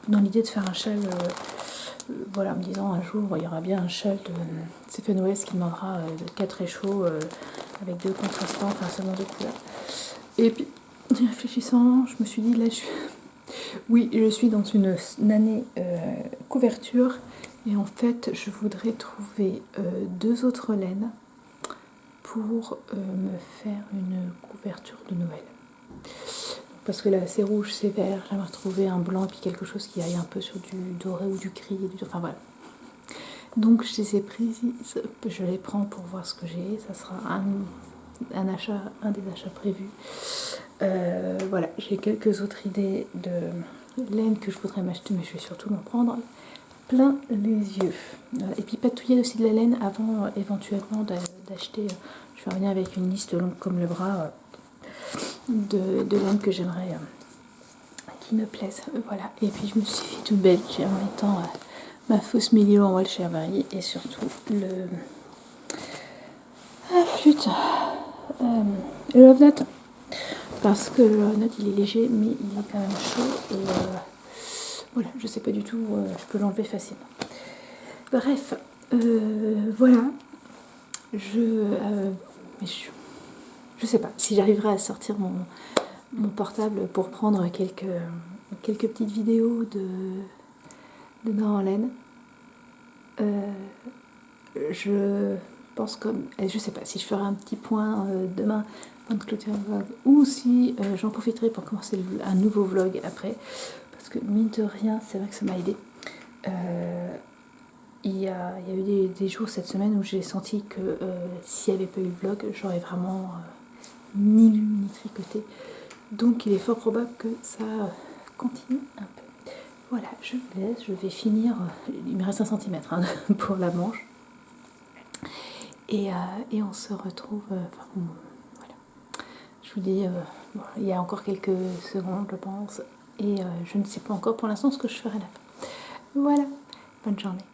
dans l'idée de faire un châle. Voilà, en me disant un jour il y aura bien un châle de Stephen West qui demandera 4 écheveaux avec 2 contrastants, enfin seulement 2 couleurs. Et puis, en réfléchissant, je me suis dit là, je suis dans une année couverture. Et en fait, je voudrais trouver 2 autres laines pour me faire une couverture de Noël. Parce que là, c'est rouge, c'est vert, j'aimerais retrouver un blanc et puis quelque chose qui aille un peu sur du doré ou du gris. Enfin voilà. Donc je les ai prises, je les prends pour voir ce que j'ai. Ça sera un des achats prévus. Voilà, j'ai quelques autres idées de laine que je voudrais m'acheter, mais je vais surtout m'en prendre plein les yeux. Et puis patouiller aussi de la laine avant éventuellement d'acheter. Je vais revenir avec une liste longue comme le bras de laine que j'aimerais qui me plaisent. Voilà. Et puis je me suis fait toute belle en mettant ma fausse Mélilo en Walsh Barry et surtout le Love Note. Parce que le Love Note il est léger mais il est quand même chaud et voilà, je sais pas du tout, je peux l'enlever facilement. Bref, voilà. Je je sais pas si j'arriverai à sortir mon portable pour prendre quelques petites vidéos de bain en laine. Je pense comme... Je sais pas si je ferai un petit point demain avant de clôturer le vlog ou si j'en profiterai pour commencer un nouveau vlog après. Parce que mine de rien, c'est vrai que ça m'a aidé. Il y a eu des jours cette semaine où j'ai senti que s'il n'y avait pas eu le vlog, j'aurais vraiment ni lu ni tricoté. Donc il est fort probable que ça continue un peu. Voilà, je vous laisse, je vais finir. Il me reste 1 cm hein, pour la manche. Et on se retrouve. Voilà. Je vous dis, bon, il y a encore quelques secondes, je pense. Et je ne sais pas encore pour l'instant ce que je ferai là. Voilà, bonne journée.